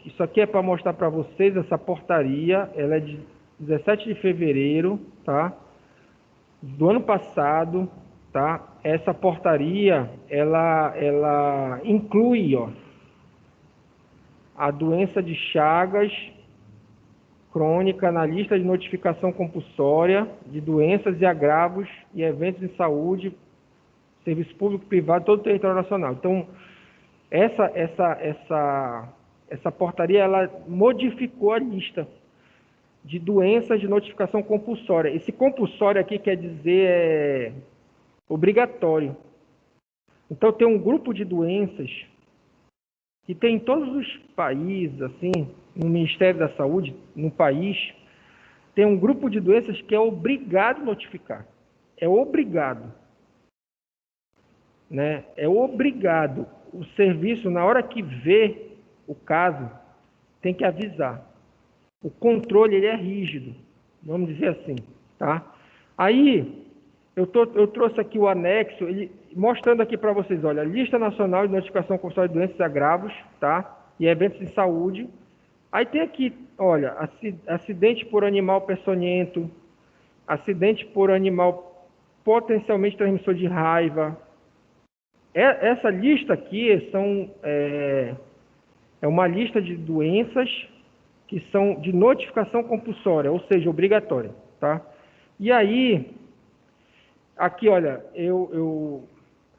isso aqui é para mostrar para vocês, essa portaria, ela é de 17 de fevereiro, tá? Do ano passado, tá? Essa portaria, ela inclui, ó, a doença de Chagas crônica na lista de notificação compulsória de doenças e agravos e eventos em saúde, serviço público, privado, todo o território nacional. Então, essa portaria, ela modificou a lista de doenças de notificação compulsória. Esse compulsório aqui quer dizer obrigatório. Então, tem um grupo de doenças que tem em todos os países, assim, no Ministério da Saúde, no país, tem um grupo de doenças que é obrigado a notificar. É obrigado. Né? É obrigado. O serviço, na hora que vê o caso, tem que avisar. O controle, ele é rígido, vamos dizer assim, tá? Aí, eu trouxe aqui o anexo, mostrando aqui para vocês, olha, Lista Nacional de Notificação Compulsória de Doenças e Agravos, tá? E eventos de saúde. Aí tem aqui, olha, acidente por animal peçonhento, acidente por animal potencialmente transmissor de raiva. Essa lista aqui é uma lista de doenças que são de notificação compulsória, ou seja, obrigatória, tá? E aí, aqui, olha,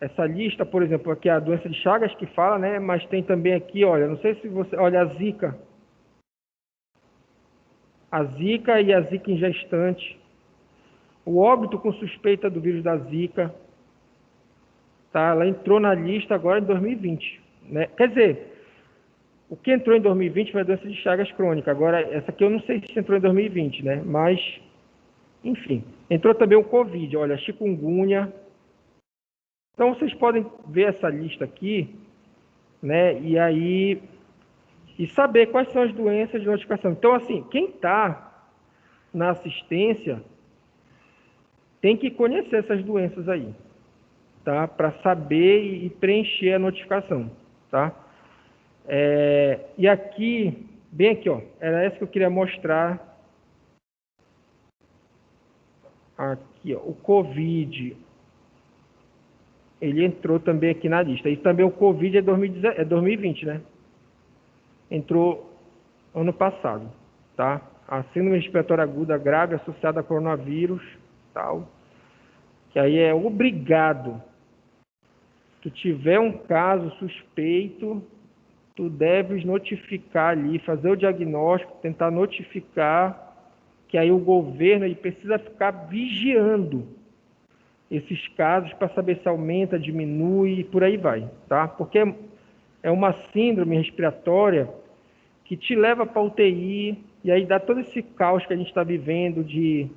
essa lista, por exemplo, aqui é a doença de Chagas que fala, né? Mas tem também aqui, olha, não sei se você, olha, a Zika e a Zika em gestante, o óbito com suspeita do vírus da Zika, tá? Ela entrou na lista agora em 2020, né? Quer dizer, o que entrou em 2020 foi a doença de Chagas crônica. Agora, essa aqui eu não sei se entrou em 2020, né? Mas, enfim. Entrou também o Covid, olha, chikungunya. Então, vocês podem ver essa lista aqui, né? E aí, e saber quais são as doenças de notificação. Então, assim, quem está na assistência tem que conhecer essas doenças aí, tá? Para saber e preencher a notificação, tá? E aqui, bem aqui, ó, era essa que eu queria mostrar. Aqui, ó, o Covid, ele entrou também aqui na lista. E também o Covid é 2020, né? Entrou ano passado, tá? A síndrome respiratória aguda grave associada a coronavírus, tal. Que aí é obrigado. Se tu tiver um caso suspeito, tu deves notificar ali, fazer o diagnóstico, tentar notificar, que aí o governo ele precisa ficar vigiando esses casos para saber se aumenta, diminui e por aí vai, tá? Porque é uma síndrome respiratória que te leva para UTI e aí dá todo esse caos que a gente está vivendo de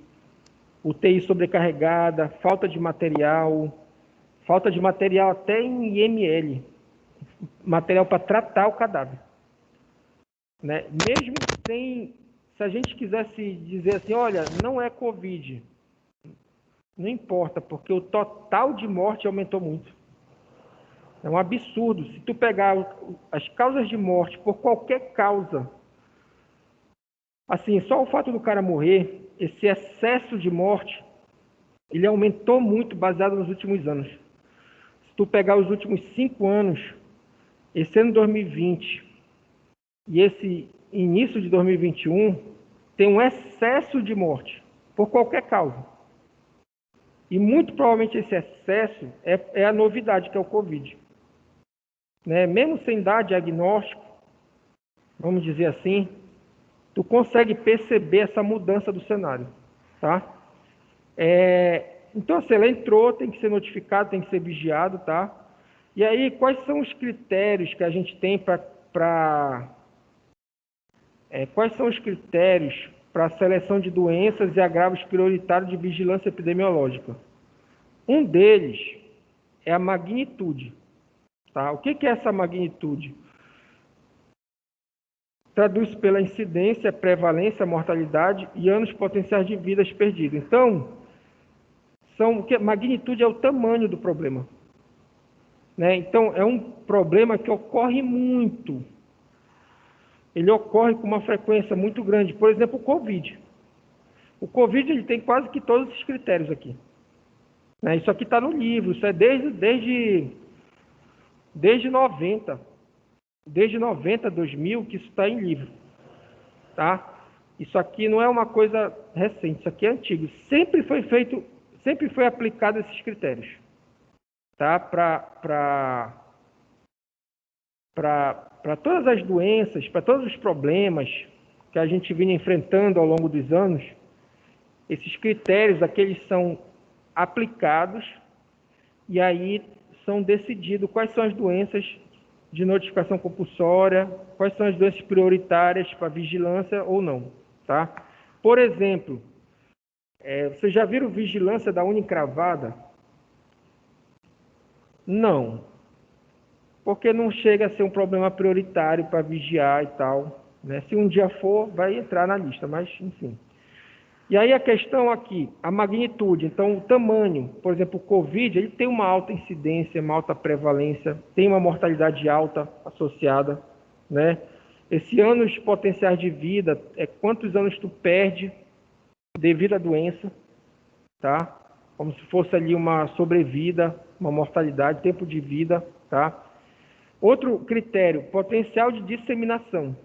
UTI sobrecarregada, falta de material até em IML, material para tratar o cadáver, né? Mesmo sem, se a gente quisesse dizer assim, olha, não é Covid, não importa, porque o total de morte aumentou muito. É um absurdo. Se tu pegar as causas de morte por qualquer causa, assim, só o fato do cara morrer, esse excesso de morte, ele aumentou muito baseado nos últimos anos. Se tu pegar os últimos 5 anos, esse ano 2020 e esse início de 2021, tem um excesso de morte por qualquer causa. E muito provavelmente esse excesso é a novidade, que é o Covid. né? Mesmo sem dar diagnóstico, vamos dizer assim, tu consegue perceber essa mudança do cenário, tá? Então, assim, ela entrou, tem que ser notificado, tem que ser vigiado, tá? E aí, quais são os critérios que a gente tem quais são os critérios para a seleção de doenças e agravos prioritários de vigilância epidemiológica? Um deles é a magnitude, tá? O que é essa magnitude? Traduz pela incidência, prevalência, mortalidade e anos potenciais de vidas perdidas. Então, magnitude é o tamanho do problema, né? Então, é um problema que ocorre muito. Ele ocorre com uma frequência muito grande. Por exemplo, o Covid. O Covid ele tem quase que todos esses critérios aqui, né? Isso aqui está no livro, isso é desde 90. Desde 90, 2000, que isso está em livro, tá? Isso aqui não é uma coisa recente, isso aqui é antigo. Sempre foi aplicado esses critérios, tá? Para todas as doenças, para todos os problemas que a gente vinha enfrentando ao longo dos anos, esses critérios aqui eles são aplicados e aí são decididos quais são as doenças de notificação compulsória, quais são as doenças prioritárias para vigilância ou não, tá? Por exemplo, vocês já viram vigilância da unha encravada? Não, porque não chega a ser um problema prioritário para vigiar e tal, né? Se um dia for, vai entrar na lista, mas enfim. E aí a questão aqui, a magnitude, então o tamanho, por exemplo, o Covid, ele tem uma alta incidência, uma alta prevalência, tem uma mortalidade alta associada, né? Esse anos potenciais de vida é quantos anos tu perde devido à doença, tá? Como se fosse ali uma sobrevida, uma mortalidade, tempo de vida, tá? Outro critério, potencial de disseminação.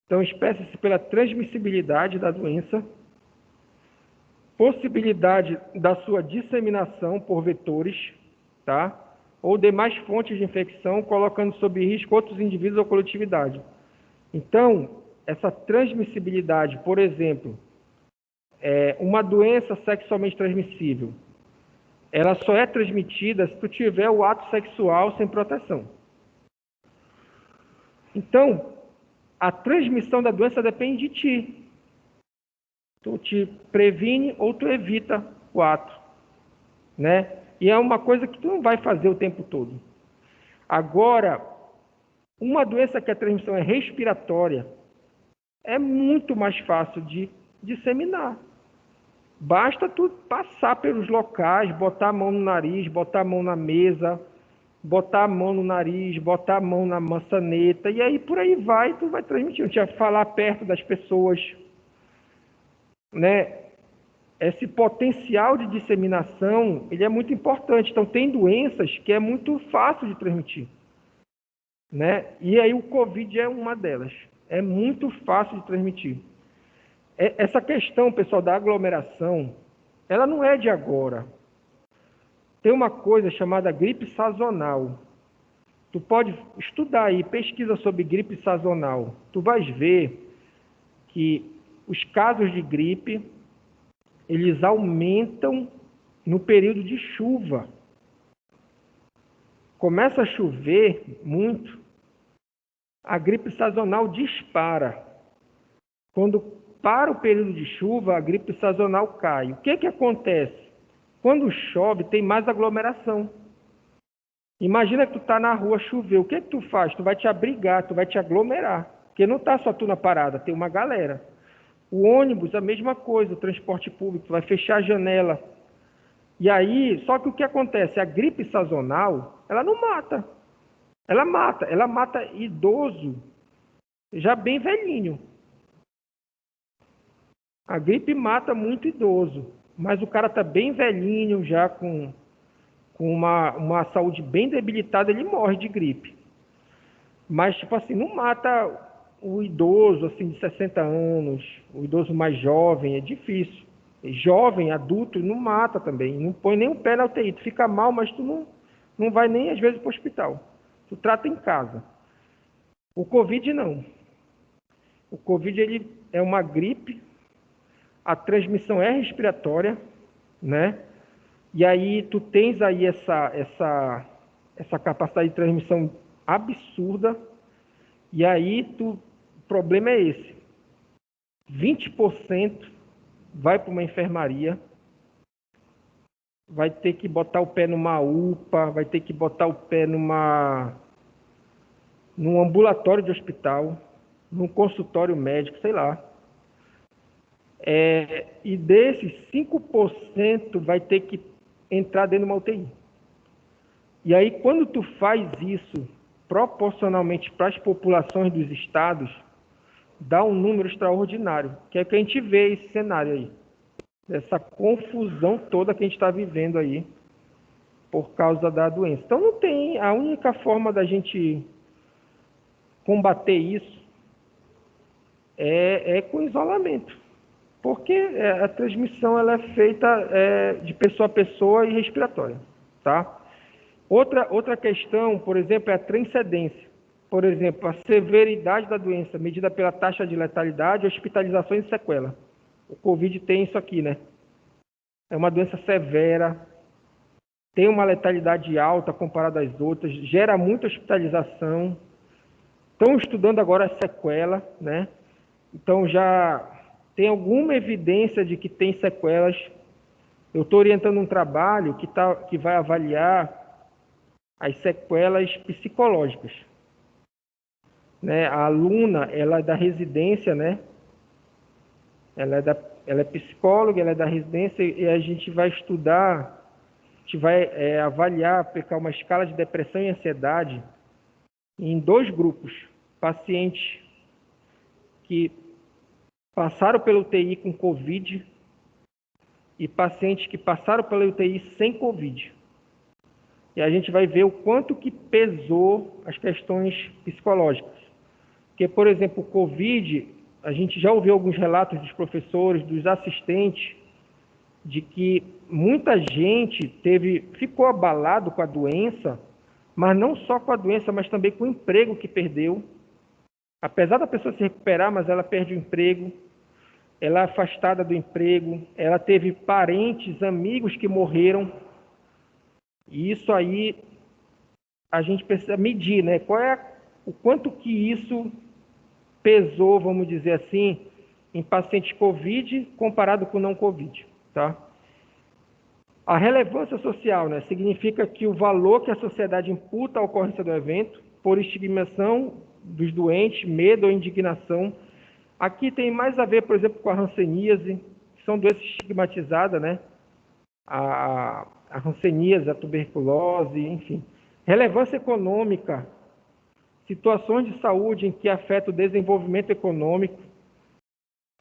Então, expressa-se pela transmissibilidade da doença, possibilidade da sua disseminação por vetores, tá? Ou demais fontes de infecção, colocando sob risco outros indivíduos ou coletividade. Então, essa transmissibilidade, por exemplo, uma doença sexualmente transmissível, ela só é transmitida se tu tiver o ato sexual sem proteção. Então, a transmissão da doença depende de ti. Tu te previne ou tu evita o ato, né? E é uma coisa que tu não vai fazer o tempo todo. Agora, uma doença que a transmissão é respiratória, é muito mais fácil de disseminar. Basta tu passar pelos locais, botar a mão no nariz, botar a mão na mesa, botar a mão no nariz, botar a mão na maçaneta, e aí por aí vai, tu vai transmitindo. Tu vai falar perto das pessoas, né? Esse potencial de disseminação, ele é muito importante. Então, tem doenças que é muito fácil de transmitir, né? E aí o Covid é uma delas. É muito fácil de transmitir. Essa questão, pessoal, da aglomeração, ela não é de agora. Tem uma coisa chamada gripe sazonal. Tu pode estudar aí, pesquisa sobre gripe sazonal. Tu vais ver que os casos de gripe, eles aumentam no período de chuva. Começa a chover muito, a gripe sazonal dispara. Quando para o período de chuva, a gripe sazonal cai. O que acontece? Quando chove, tem mais aglomeração. Imagina que tu está na rua, choveu. O que tu faz? Tu vai te abrigar, tu vai te aglomerar. Porque não está só tu na parada, tem uma galera. O ônibus, a mesma coisa, o transporte público, vai fechar a janela. E aí, só que o que acontece? A gripe sazonal, ela não mata. Ela mata idoso, já bem velhinho. A gripe mata muito idoso, mas o cara está bem velhinho, já com uma saúde bem debilitada, ele morre de gripe. Mas, tipo assim, não mata o idoso assim de 60 anos, o idoso mais jovem, é difícil. Jovem, adulto, não mata também, não põe nem o pé na UTI. Tu fica mal, mas tu não vai nem às vezes para o hospital. tu trata em casa. O Covid não. O Covid ele é uma gripe, a transmissão é respiratória, né? E aí tu tens aí essa capacidade de transmissão absurda, e aí o problema é esse. 20% vai para uma enfermaria, vai ter que botar o pé numa UPA, vai ter que botar o pé num ambulatório de hospital, num consultório médico, sei lá. E desses, 5% vai ter que entrar dentro de uma UTI. E aí, quando tu faz isso proporcionalmente para as populações dos estados, dá um número extraordinário, que é que a gente vê esse cenário aí, essa confusão toda que a gente está vivendo aí por causa da doença. Então não tem, a única forma da gente combater isso é com isolamento, porque a transmissão ela é feita de pessoa a pessoa e respiratória, tá? Outra questão, por exemplo, é a transcendência. Por exemplo, a severidade da doença, medida pela taxa de letalidade, hospitalização e sequela. O Covid tem isso aqui, né? É uma doença severa, tem uma letalidade alta comparada às outras, gera muita hospitalização. Estão estudando agora a sequela, né? Então já tem alguma evidência de que tem sequelas. Eu estou orientando um trabalho que vai avaliar as sequelas psicológicas. Né? A aluna, ela é da residência, né? Ela é psicóloga, ela é da residência e a gente vai estudar, a gente vai avaliar, aplicar uma escala de depressão e ansiedade em 2 grupos. Pacientes que passaram pela UTI com Covid e pacientes que passaram pela UTI sem Covid. E a gente vai ver o quanto que pesou as questões psicológicas. Porque, por exemplo, o Covid, a gente já ouviu alguns relatos dos professores, dos assistentes, de que muita gente ficou abalado com a doença, mas não só com a doença, mas também com o emprego que perdeu. Apesar da pessoa se recuperar, mas ela perde o emprego, ela é afastada do emprego, ela teve parentes, amigos que morreram. E isso aí a gente precisa medir, né? O quanto que isso pesou, vamos dizer assim, em pacientes Covid comparado com não Covid, tá? A relevância social, né? Significa que o valor que a sociedade imputa à ocorrência do evento, por estigmação dos doentes, medo ou indignação. Aqui tem mais a ver, por exemplo, com a hanseníase, que são doenças estigmatizadas, né? A hanseníase, a tuberculose, enfim. Relevância econômica, situações de saúde em que afeta o desenvolvimento econômico,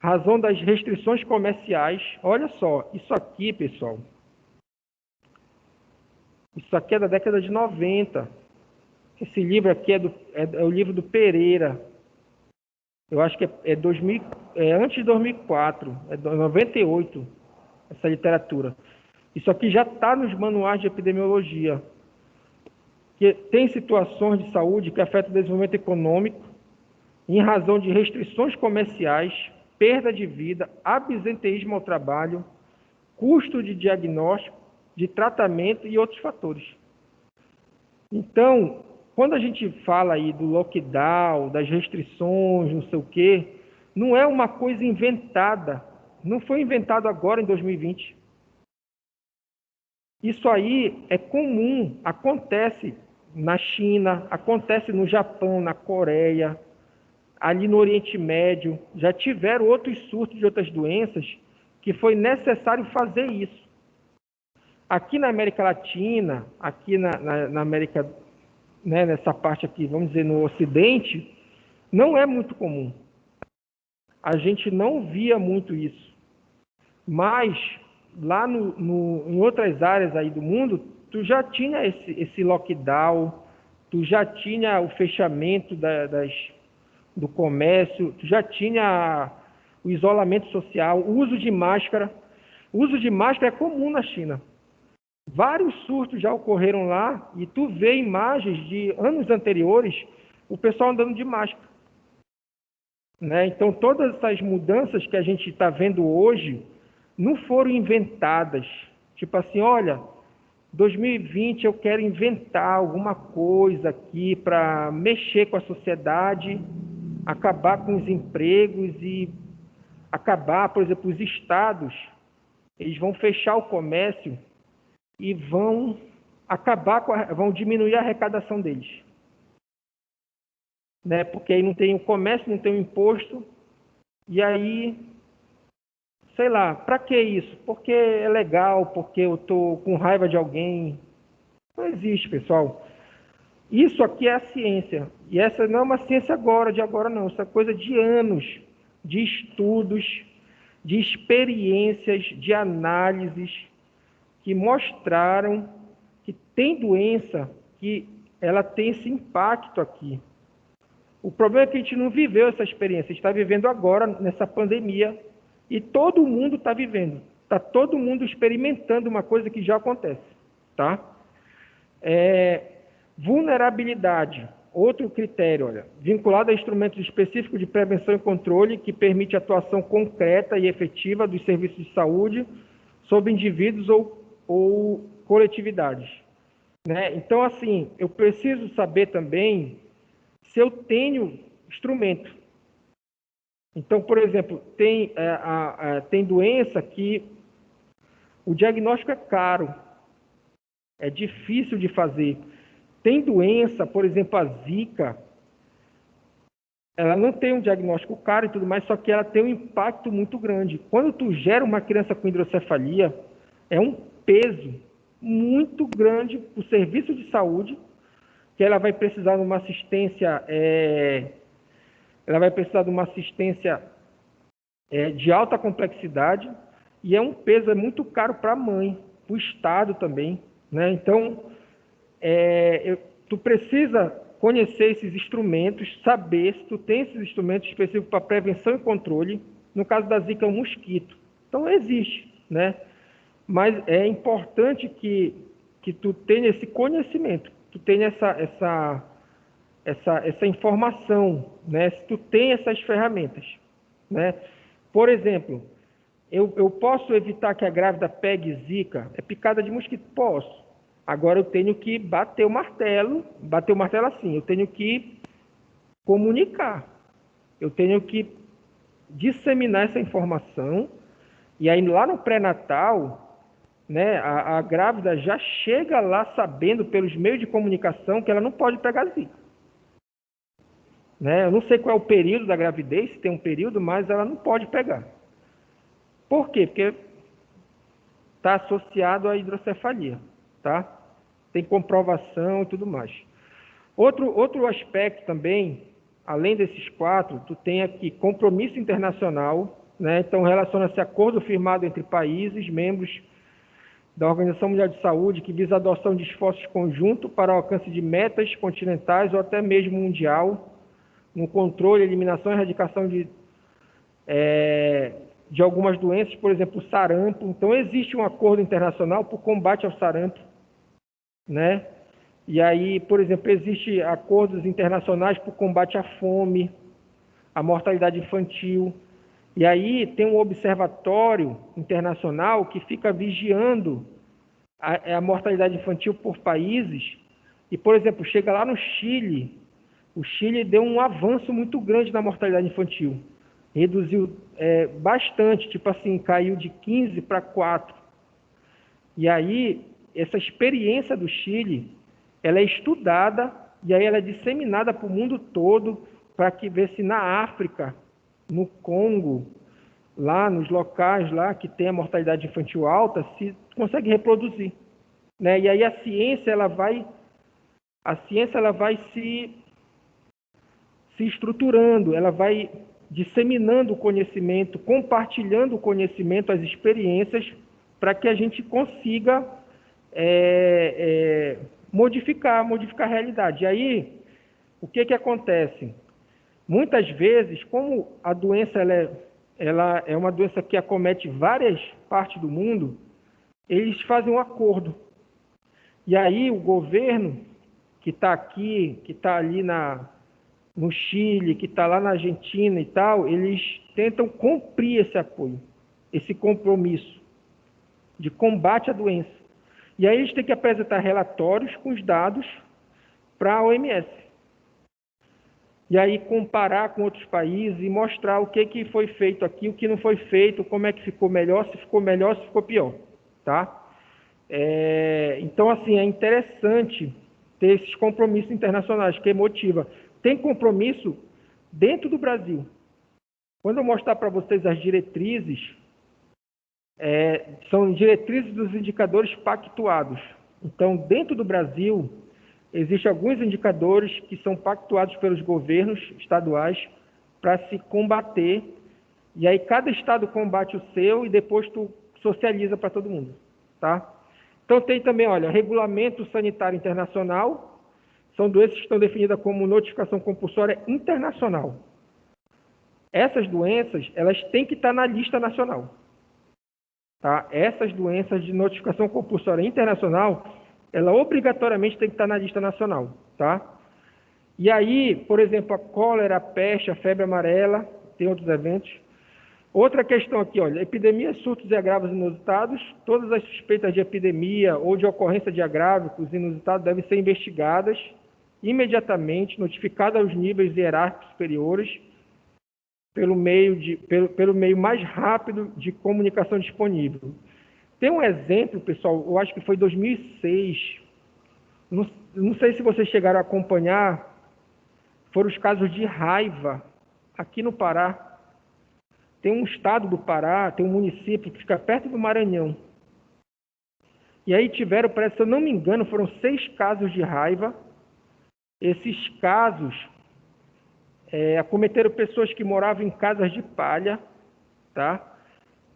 razão das restrições comerciais. Olha só, isso aqui, pessoal, isso aqui é da década de 90. Esse livro aqui é o livro do Pereira. Eu acho que é antes de 2004, é de 98, essa literatura. Isso aqui já está nos manuais de epidemiologia. Que tem situações de saúde que afetam o desenvolvimento econômico em razão de restrições comerciais, perda de vida, absenteísmo ao trabalho, custo de diagnóstico, de tratamento e outros fatores. Então, quando a gente fala aí do lockdown, das restrições, não sei o quê, não é uma coisa inventada. Não foi inventado agora em 2020. Isso aí é comum, acontece na China, acontece no Japão, na Coreia, ali no Oriente Médio. Já tiveram outros surtos de outras doenças que foi necessário fazer isso. Aqui na América Latina, aqui na América, né, nessa parte aqui, vamos dizer, no Ocidente, não é muito comum. A gente não via muito isso. Mas lá em outras áreas aí do mundo, tu já tinha esse lockdown, tu já tinha o fechamento do comércio, tu já tinha o isolamento social, o uso de máscara. O uso de máscara é comum na China. Vários surtos já ocorreram lá e tu vê imagens de anos anteriores, o pessoal andando de máscara, né? Então, todas essas mudanças que a gente está vendo hoje não foram inventadas. Tipo assim, olha, 2020 eu quero inventar alguma coisa aqui para mexer com a sociedade, acabar com os empregos e acabar, por exemplo, os estados, eles vão fechar o comércio e vão vão diminuir a arrecadação deles, né? Porque aí não tem o comércio, não tem o imposto, e aí, sei lá, para que isso? Porque é legal, porque eu tô com raiva de alguém. Não existe, pessoal. Isso aqui é a ciência, e essa não é uma ciência agora, de agora não, isso é coisa de anos, de estudos, de experiências, de análises, que mostraram que tem doença, que ela tem esse impacto aqui. O problema é que a gente não viveu essa experiência, a gente está vivendo agora, nessa pandemia, e todo mundo está vivendo. Está todo mundo experimentando uma coisa que já acontece. Tá? Vulnerabilidade, outro critério, olha, vinculado a instrumentos específicos de prevenção e controle que permite atuação concreta e efetiva dos serviços de saúde sobre indivíduos ou coletividades, né? Então, assim, eu preciso saber também se eu tenho instrumento. Então, por exemplo, tem doença que o diagnóstico é caro, é difícil de fazer. Tem doença, por exemplo, a Zika, ela não tem um diagnóstico caro e tudo mais, só que ela tem um impacto muito grande. Quando tu gera uma criança com hidrocefalia, é um peso muito grande para o serviço de saúde, que ela vai precisar de uma assistência, de alta complexidade, e é um peso muito caro para a mãe, para o Estado também, né? Então, tu precisa conhecer esses instrumentos, saber se tu tem esses instrumentos específicos para prevenção e controle. No caso da Zika, é um mosquito. Então, existe, né? Mas é importante que tu tenha esse conhecimento, tu tenha essa informação, né? Se tu tem essas ferramentas, né? Por exemplo, eu posso evitar que a grávida pegue Zika? É picada de mosquito? Posso. Agora eu tenho que bater o martelo assim, eu tenho que comunicar, eu tenho que disseminar essa informação, e aí lá no pré-natal, né, a grávida já chega lá sabendo pelos meios de comunicação que ela não pode pegar Zika. Né? Eu não sei qual é o período da gravidez, se tem um período, mas ela não pode pegar. Por quê? Porque está associado à hidrocefalia, tá? Tem comprovação e tudo mais. Outro aspecto também, além desses 4, tu tem aqui compromisso internacional, né? Então relaciona-se a acordo firmado entre países, membros da Organização Mundial de Saúde, que visa a adoção de esforços conjuntos para o alcance de metas continentais ou até mesmo mundial, no controle, eliminação e erradicação de algumas doenças, por exemplo, o sarampo. Então, existe um acordo internacional para o combate ao sarampo, né? E aí, por exemplo, existem acordos internacionais para o combate à fome, à mortalidade infantil. E aí tem um observatório internacional que fica vigiando a mortalidade infantil por países. E, por exemplo, chega lá no Chile, o Chile deu um avanço muito grande na mortalidade infantil. Reduziu bastante, tipo assim, caiu de 15 para 4. E aí, essa experiência do Chile, ela é estudada e aí ela é disseminada para o mundo todo para que vê se na África, no Congo, lá nos locais lá que tem a mortalidade infantil alta, se consegue reproduzir, né? E aí a ciência ela vai se estruturando, ela vai disseminando o conhecimento, compartilhando o conhecimento, as experiências, para que a gente consiga modificar a realidade. E aí, o que acontece? Muitas vezes, como a doença ela é uma doença que acomete várias partes do mundo, eles fazem um acordo. E aí o governo que está aqui, que está ali no Chile, que está lá na Argentina e tal, eles tentam cumprir esse apoio, esse compromisso de combate à doença. E aí eles têm que apresentar relatórios com os dados para a OMS. E aí comparar com outros países e mostrar o que foi feito aqui, o que não foi feito, como é que ficou melhor, se ficou pior. Tá? Então, assim, é interessante ter esses compromissos internacionais, que motiva. Tem compromisso dentro do Brasil. Quando eu mostrar para vocês as diretrizes, são diretrizes dos indicadores pactuados. Então, dentro do Brasil, existem alguns indicadores que são pactuados pelos governos estaduais para se combater. E aí cada estado combate o seu e depois tu socializa para todo mundo. Tá? Então tem também, olha, Regulamento Sanitário Internacional. São doenças que estão definidas como notificação compulsória internacional. Essas doenças, elas têm que estar na lista nacional. Tá? Essas doenças de notificação compulsória internacional, ela obrigatoriamente tem que estar na lista nacional. Tá? E aí, por exemplo, a cólera, a peste, a febre amarela, tem outros eventos. Outra questão aqui, olha, epidemias, surtos e agravos inusitados. Todas as suspeitas de epidemia ou de ocorrência de agravos inusitados devem ser investigadas imediatamente, notificadas aos níveis hierárquicos superiores, pelo meio mais rápido de comunicação disponível. Tem um exemplo, pessoal, eu acho que foi 2006, não sei se vocês chegaram a acompanhar, foram os casos de raiva aqui no Pará. Tem um estado do Pará, tem um município que fica perto do Maranhão. E aí tiveram, parece, se eu não me engano, foram 6 casos de raiva. Esses casos acometeram pessoas que moravam em casas de palha, tá?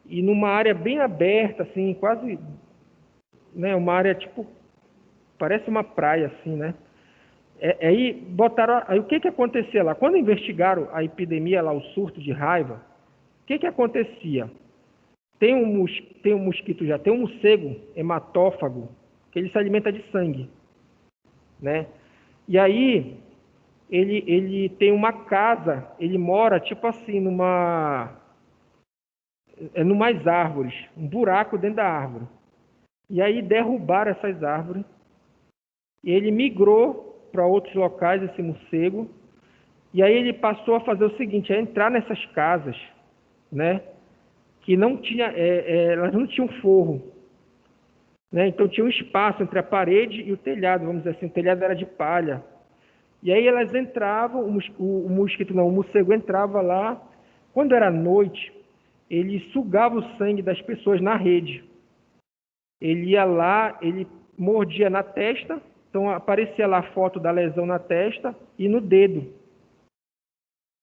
E numa área bem aberta, assim, quase, né, uma área tipo, parece uma praia, assim, né? Aí botaram, aí o que acontecia lá? Quando investigaram a epidemia lá, o surto de raiva, o que acontecia? Tem um mosquito já, tem um morcego hematófago, que ele se alimenta de sangue, né? E aí ele tem uma casa, ele mora tipo assim numas árvores, um buraco dentro da árvore. E aí derrubaram essas árvores. E ele migrou para outros locais, esse morcego. E aí ele passou a fazer o seguinte, a entrar nessas casas, né? Que não tinha, elas não tinham forro, né? Então tinha um espaço entre a parede e o telhado, vamos dizer assim, o telhado era de palha. E aí elas entravam, o morcego entrava lá. Quando era noite, ele sugava o sangue das pessoas na rede. Ele ia lá, ele mordia na testa, então aparecia lá a foto da lesão na testa e no dedo.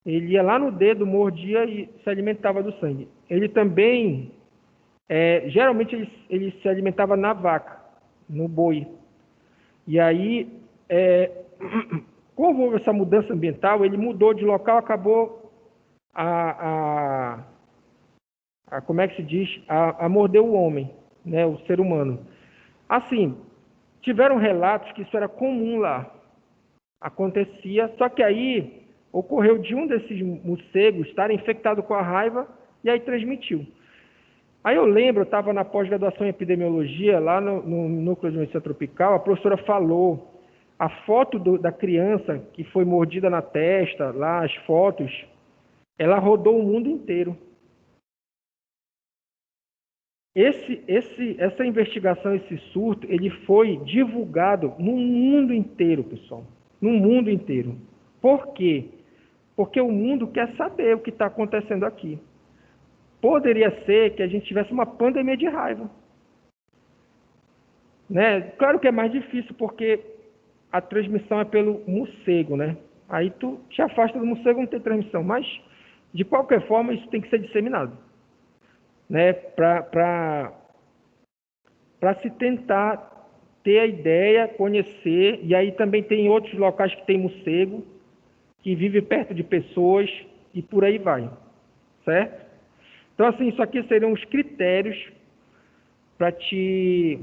Ele ia lá no dedo, mordia e se alimentava do sangue. Ele também, geralmente ele se alimentava na vaca, no boi. E aí, como houve essa mudança ambiental, ele mudou de local, acabou como é que se diz? A morder o homem, né, o ser humano. Assim, tiveram relatos que isso era comum lá. Acontecia, só que aí ocorreu de um desses morcegos estar infectado com a raiva e aí transmitiu. Aí eu lembro, eu estava na pós-graduação em epidemiologia, lá no núcleo de medicina tropical, a professora falou, a foto da criança que foi mordida na testa, lá as fotos, ela rodou o mundo inteiro. Essa investigação, esse surto, ele foi divulgado no mundo inteiro, pessoal. No mundo inteiro. Por quê? Porque o mundo quer saber o que está acontecendo aqui. Poderia ser que a gente tivesse uma pandemia de raiva. Né? Claro que é mais difícil, porque a transmissão é pelo morcego, né? Aí tu te afasta do morcego, não tem transmissão. Mas, de qualquer forma, isso tem que ser disseminado, né? Para se tentar ter a ideia, conhecer, e aí também tem outros locais que tem morcego, que vive perto de pessoas, e por aí vai, certo? Então, assim, isso aqui seriam os critérios para te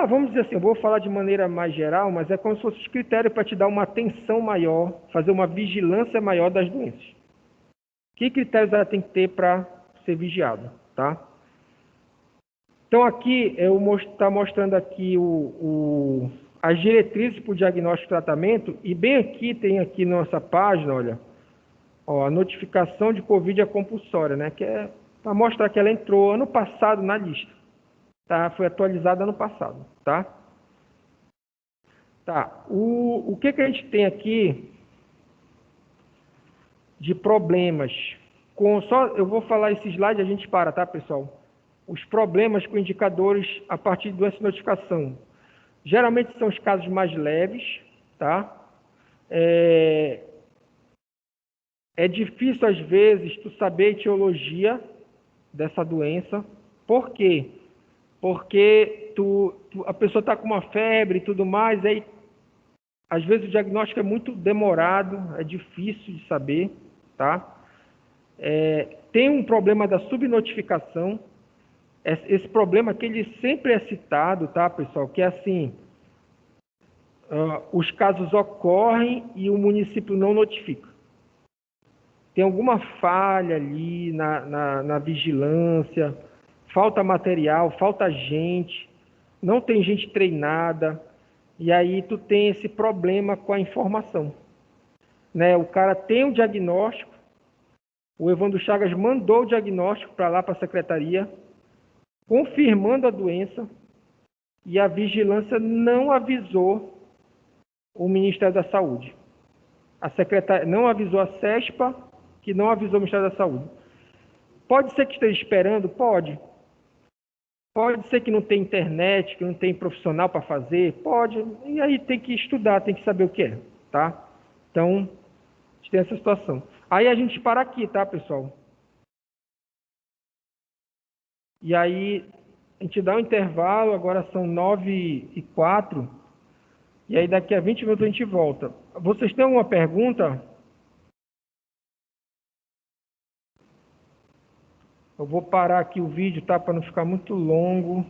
vamos dizer assim, eu vou falar de maneira mais geral, mas é como se fosse os critérios para te dar uma atenção maior, fazer uma vigilância maior das doenças. Que critérios ela tem que ter para ser vigiada, tá? Então aqui, eu estou mostrando aqui as diretrizes para o diagnóstico e tratamento, e bem aqui, tem aqui nossa página, olha, a notificação de Covid é compulsória, né? Que é para mostrar que ela entrou ano passado na lista. Tá? Foi atualizada ano passado, tá? Tá. O que a gente tem aqui de problemas eu vou falar esse slide, a gente para, tá, pessoal? Os problemas com indicadores a partir de doença de notificação. Geralmente são os casos mais leves, tá? É difícil, às vezes, tu saber a etiologia dessa doença. Por quê? Porque a pessoa está com uma febre e tudo mais, aí, às vezes, o diagnóstico é muito demorado, é difícil de saber, tá? Tem um problema da subnotificação. Esse problema que ele sempre é citado, tá, pessoal? Que é assim, os casos ocorrem e o município não notifica. Tem alguma falha ali na vigilância, falta material, falta gente, não tem gente treinada, e aí tu tem esse problema com a informação. Né? O cara tem o diagnóstico, o Evandro Chagas mandou o diagnóstico para lá, para a secretaria, confirmando a doença, e a vigilância não avisou o Ministério da Saúde. A secretaria não avisou a CESPA, que não avisou o Ministério da Saúde. Pode ser que esteja esperando? Pode. Pode ser que não tenha internet, que não tenha profissional para fazer? Pode. E aí tem que estudar, tem que saber o que é, tá? Então, a gente tem essa situação. Aí a gente para aqui, tá, pessoal? E aí, a gente dá um intervalo, agora são 9h04, e aí daqui a 20 minutos a gente volta. Vocês têm alguma pergunta? Eu vou parar aqui o vídeo, tá? Para não ficar muito longo.